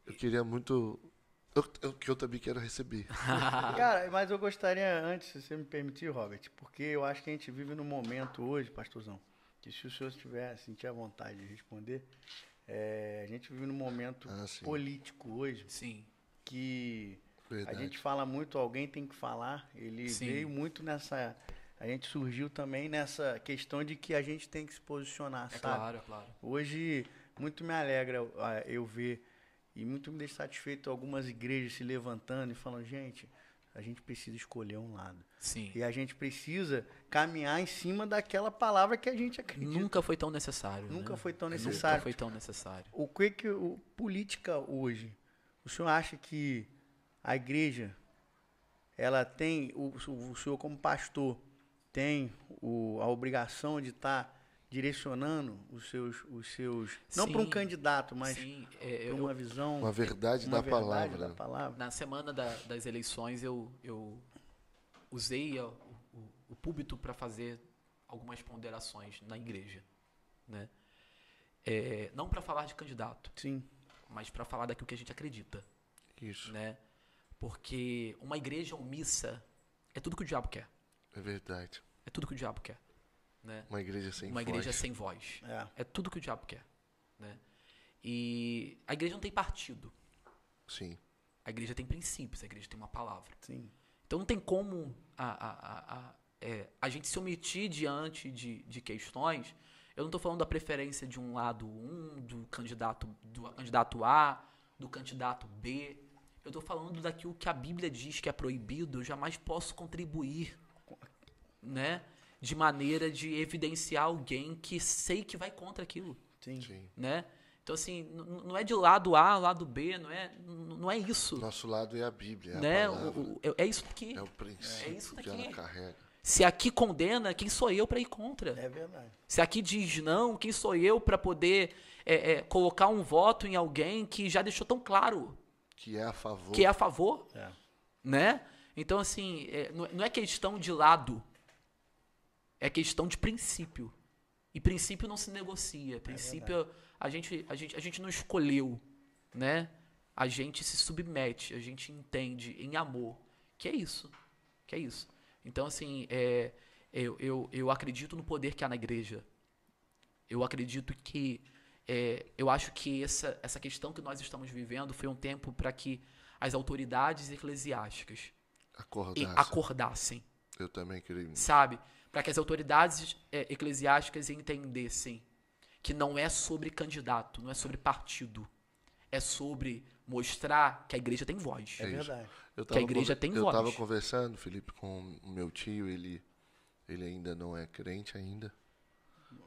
Eu queria muito... Eu também quero receber. Cara, mas eu gostaria, antes, se você me permitir, Robert, porque eu acho que a gente vive num momento hoje, pastorzão, que se o senhor sentir a vontade de responder, a gente vive num momento político hoje, sim, que Verdade. a gente fala muito, alguém tem que falar, ele Sim. veio muito nessa... A gente surgiu também nessa questão de que a gente tem que se posicionar, sabe? Claro, claro. Hoje, muito me alegra eu ver e muito me deixa satisfeito algumas igrejas se levantando e falando, gente, a gente precisa escolher um lado. Sim. E a gente precisa caminhar em cima daquela palavra que a gente acredita. Nunca foi tão necessário. Nunca né? foi tão necessário. Nunca foi tão necessário. O que política hoje, o senhor acha que a igreja, ela tem, o senhor como pastor, tem a obrigação de estar direcionando os seus não para um candidato, mas para uma visão, uma verdade da palavra. Na semana das eleições eu usei o púlpito para fazer algumas ponderações na igreja, né? Não para falar de candidato, sim, mas para falar daquilo que a gente acredita. Isso. Né? Porque uma igreja omissa é tudo que o diabo quer. É verdade. É tudo que o diabo quer. Né? Uma igreja sem Uma voz. igreja sem voz. É tudo que o diabo quer. Né? E a igreja não tem partido. Sim. A igreja tem princípios, a igreja tem uma palavra. Sim. Então não tem como a gente se omitir diante de questões. Eu não estou falando da preferência de um lado do candidato A, do candidato B. Eu estou falando daquilo que a Bíblia diz que é proibido. Eu jamais posso contribuir, né, de maneira de evidenciar alguém que sei que vai contra aquilo. Sim. Né? Então, assim, não é de lado A, lado B, não é isso. Nosso lado é a Bíblia, né? a palavra. É isso daqui. É o princípio isso que ela carrega. Se aqui condena, quem sou eu para ir contra? É verdade. Se aqui diz não, quem sou eu para poder colocar um voto em alguém que já deixou tão claro que é a favor. Que é a favor, né? Então, assim, não é questão de lado, é questão de princípio. E princípio não se negocia. Princípio a gente não escolheu, né? A gente se submete, a gente entende em amor. Que é isso. Então, assim, eu acredito no poder que há na igreja. Eu acredito que... eu acho que essa questão que nós estamos vivendo foi um tempo para que as autoridades eclesiásticas acordassem. Eu também creio nisso. Sabe? Para que as autoridades eclesiásticas entendessem que não é sobre candidato, não é sobre partido. É sobre mostrar que a igreja tem voz. É verdade. Que a igreja tem voz. Eu estava conversando, Felipe, com o meu tio, ele ainda não é crente ainda,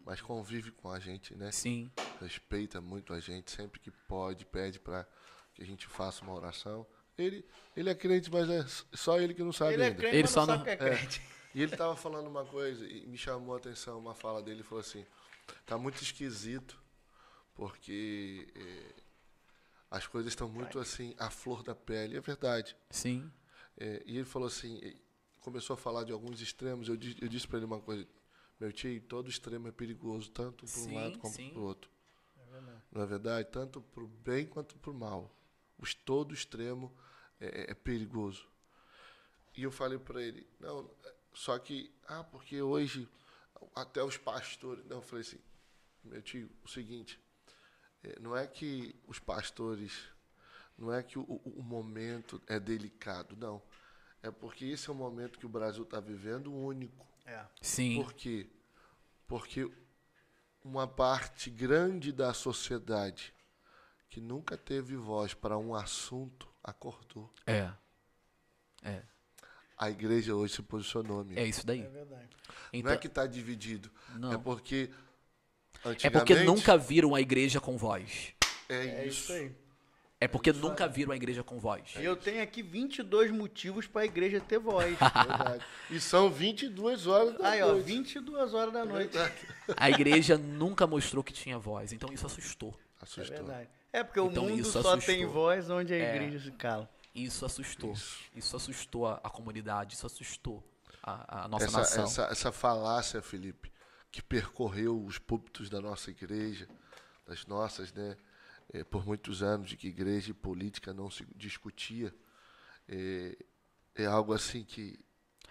mas convive com a gente, né? Sim. Respeita muito a gente, sempre que pode, pede para que a gente faça uma oração. Ele é crente, mas é só ele que não sabe ainda. Ele é crente, mas não sabe que é crente. E ele estava falando uma coisa e me chamou a atenção, uma fala dele, falou assim, tá muito esquisito, porque as coisas estão muito assim, à flor da pele, é verdade. Sim. E ele falou assim, começou a falar de alguns extremos, eu disse para ele uma coisa, meu tio, todo extremo é perigoso, tanto para um lado como para o outro. Não é verdade? Tanto para o bem quanto para o mal. Todo extremo é perigoso. E eu falei para ele, não, só que, porque hoje até os pastores... Não, eu falei assim, meu tio, o seguinte, não é que os pastores, não é que o momento é delicado, não. É porque esse é um momento que o Brasil está vivendo único. Sim. Por quê? Porque uma parte grande da sociedade que nunca teve voz para um assunto, acordou. É. A igreja hoje se posicionou, amigo. É isso daí. É verdade. Então, Não é que está dividido. não. É porque É porque nunca viram a igreja com voz. É É isso aí. É porque nunca viram a igreja com voz. E eu tenho aqui 22 motivos para a igreja ter voz. Verdade. E são 22 horas da Aí, ó, noite. 22 horas da noite. A igreja nunca mostrou que tinha voz, então isso assustou. É Assustou. verdade. É porque Então, o mundo isso só assustou. tem voz onde a igreja se cala. Isso assustou. Isso assustou a comunidade, isso assustou a nossa nação. Essa falácia, Felipe, que percorreu os púlpitos da nossa igreja, das nossas, né? Por muitos anos, de que igreja e política não se discutia, é algo assim que...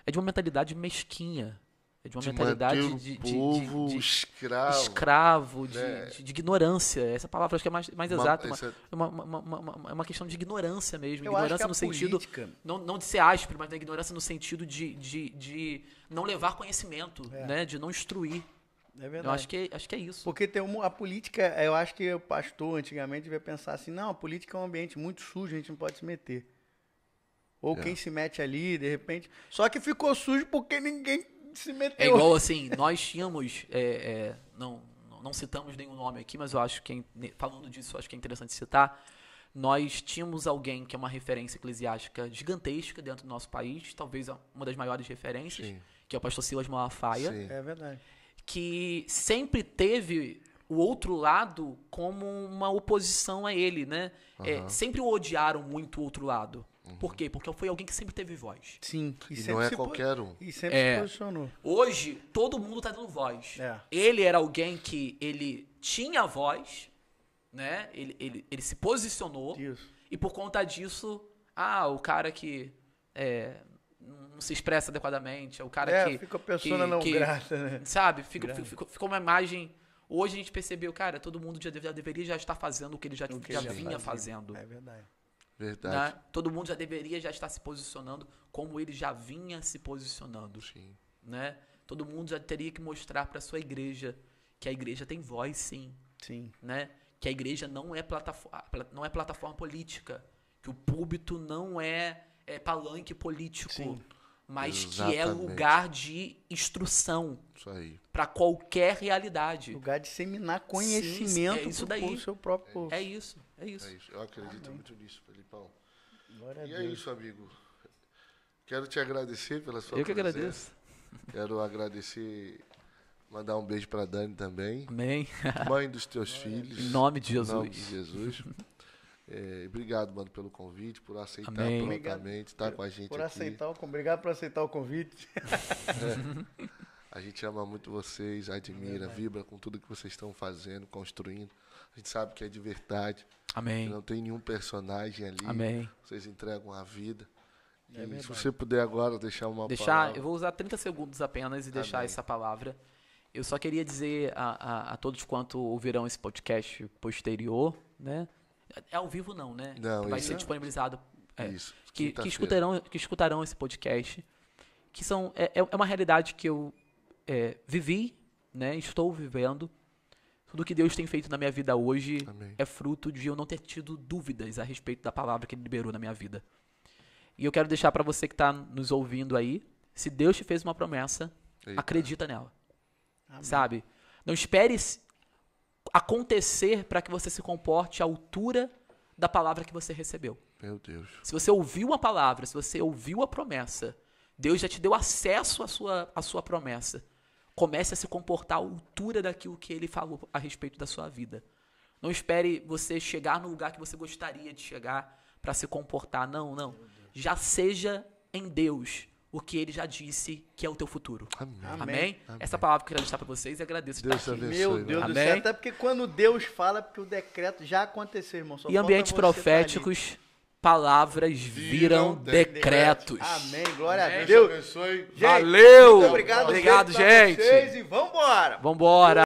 É de uma mentalidade mesquinha. É de uma de mentalidade manter o povo escravo, né? de ignorância. Essa palavra acho que é mais exata. É Essa- uma questão de ignorância mesmo. Eu acho que Ignorância a no sentido. política- Não de ser áspero, mas da ignorância no sentido de não levar conhecimento, né? De não instruir. É Eu verdade. acho que é isso. Porque tem a política, eu acho que o pastor antigamente devia pensar assim, não, a política é um ambiente muito sujo, a gente não pode se meter. Ou quem se mete ali, de repente... Só que ficou sujo porque ninguém se meteu. É igual assim, nós tínhamos, não citamos nenhum nome aqui, mas eu acho que, falando disso, eu acho que é interessante citar, nós tínhamos alguém que é uma referência eclesiástica gigantesca dentro do nosso país, talvez uma das maiores referências, Sim. que é o pastor Silas Malafaia, Sim. É verdade. que sempre teve o outro lado como uma oposição a ele, né? Sempre o odiaram muito o outro lado. Por quê? Porque foi alguém que sempre teve voz. Sim. E não é qualquer um. E sempre se posicionou. Hoje, todo mundo tá dando voz. É. Ele era alguém que ele tinha voz, né? Ele se posicionou. Isso. E por conta disso, o cara que não se expressa adequadamente, é o cara que... fica a persona não grata, né? Sabe? Ficou uma imagem... Hoje a gente percebeu, cara, todo mundo já deveria já estar fazendo o que ele já vinha fazendo. É verdade. Verdade. Né? Todo mundo já deveria já estar se posicionando como ele já vinha se posicionando. Sim. Né? Todo mundo já teria que mostrar para sua igreja que a igreja tem voz, sim. Sim. Né? Que a igreja não é plataforma política, que o púlpito não é palanque político, Sim. mas que é Exatamente. lugar de instrução Isso aí. para qualquer realidade. Lugar de disseminar conhecimento é isso daí. pro seu próprio povo. É isso, é isso. É isso. Eu acredito muito nisso, Felipão. Glória a E Deus. é isso, amigo. Quero te agradecer pela sua Eu que presença. agradeço. Quero agradecer, mandar um beijo para Dani também, Amém. mãe dos teus filhos. Em nome de Em nome de Jesus. Jesus. Obrigado, mano, pelo convite, por aceitar Amém. prontamente, estar com a gente aqui. Obrigado por aceitar o convite. A gente ama muito vocês, admira, vibra com tudo que vocês estão fazendo, construindo. A gente sabe que é de verdade, que Amém. não tem nenhum personagem ali. Amém. Vocês entregam a vida. E se você puder agora deixar uma Eu palavra. vou usar 30 segundos apenas e deixar Amém. essa palavra. Eu só queria dizer a todos quanto ouvirão esse podcast posterior, né? É ao vivo não, né? Não, vai isso ser é- disponibilizado. Isso, Que quinta-feira. escutarão esse podcast. Que é uma realidade que eu vivi, né? Estou vivendo. Tudo que Deus tem feito na minha vida hoje Amém. é fruto de eu não ter tido dúvidas a respeito da palavra que Ele liberou na minha vida. E eu quero deixar para você que está nos ouvindo aí, se Deus te fez uma promessa, Eita. acredita nela. Amém. Sabe? Não espere acontecer para que você se comporte à altura da palavra que você recebeu. Meu Deus. Se você ouviu a palavra, se você ouviu a promessa, Deus já te deu acesso à sua promessa. Comece a se comportar à altura daquilo que Ele falou a respeito da sua vida. Não espere você chegar no lugar que você gostaria de chegar para se comportar. Não. Já seja em Deus o que Ele já disse que é o teu futuro. Amém. Amém? Essa palavra que eu quero deixar para vocês e agradeço de Deus estar te aqui. abençoe. Meu Deus do Amém. céu. Até porque quando Deus fala, porque o decreto já aconteceu, irmão. Só E falta ambientes você tá ali. proféticos, palavras viram decretos. Amém. Glória a Deus te Deus. abençoe. Gente, Valeu! muito obrigado Obrigado, pra gente. vocês e vambora. Vambora!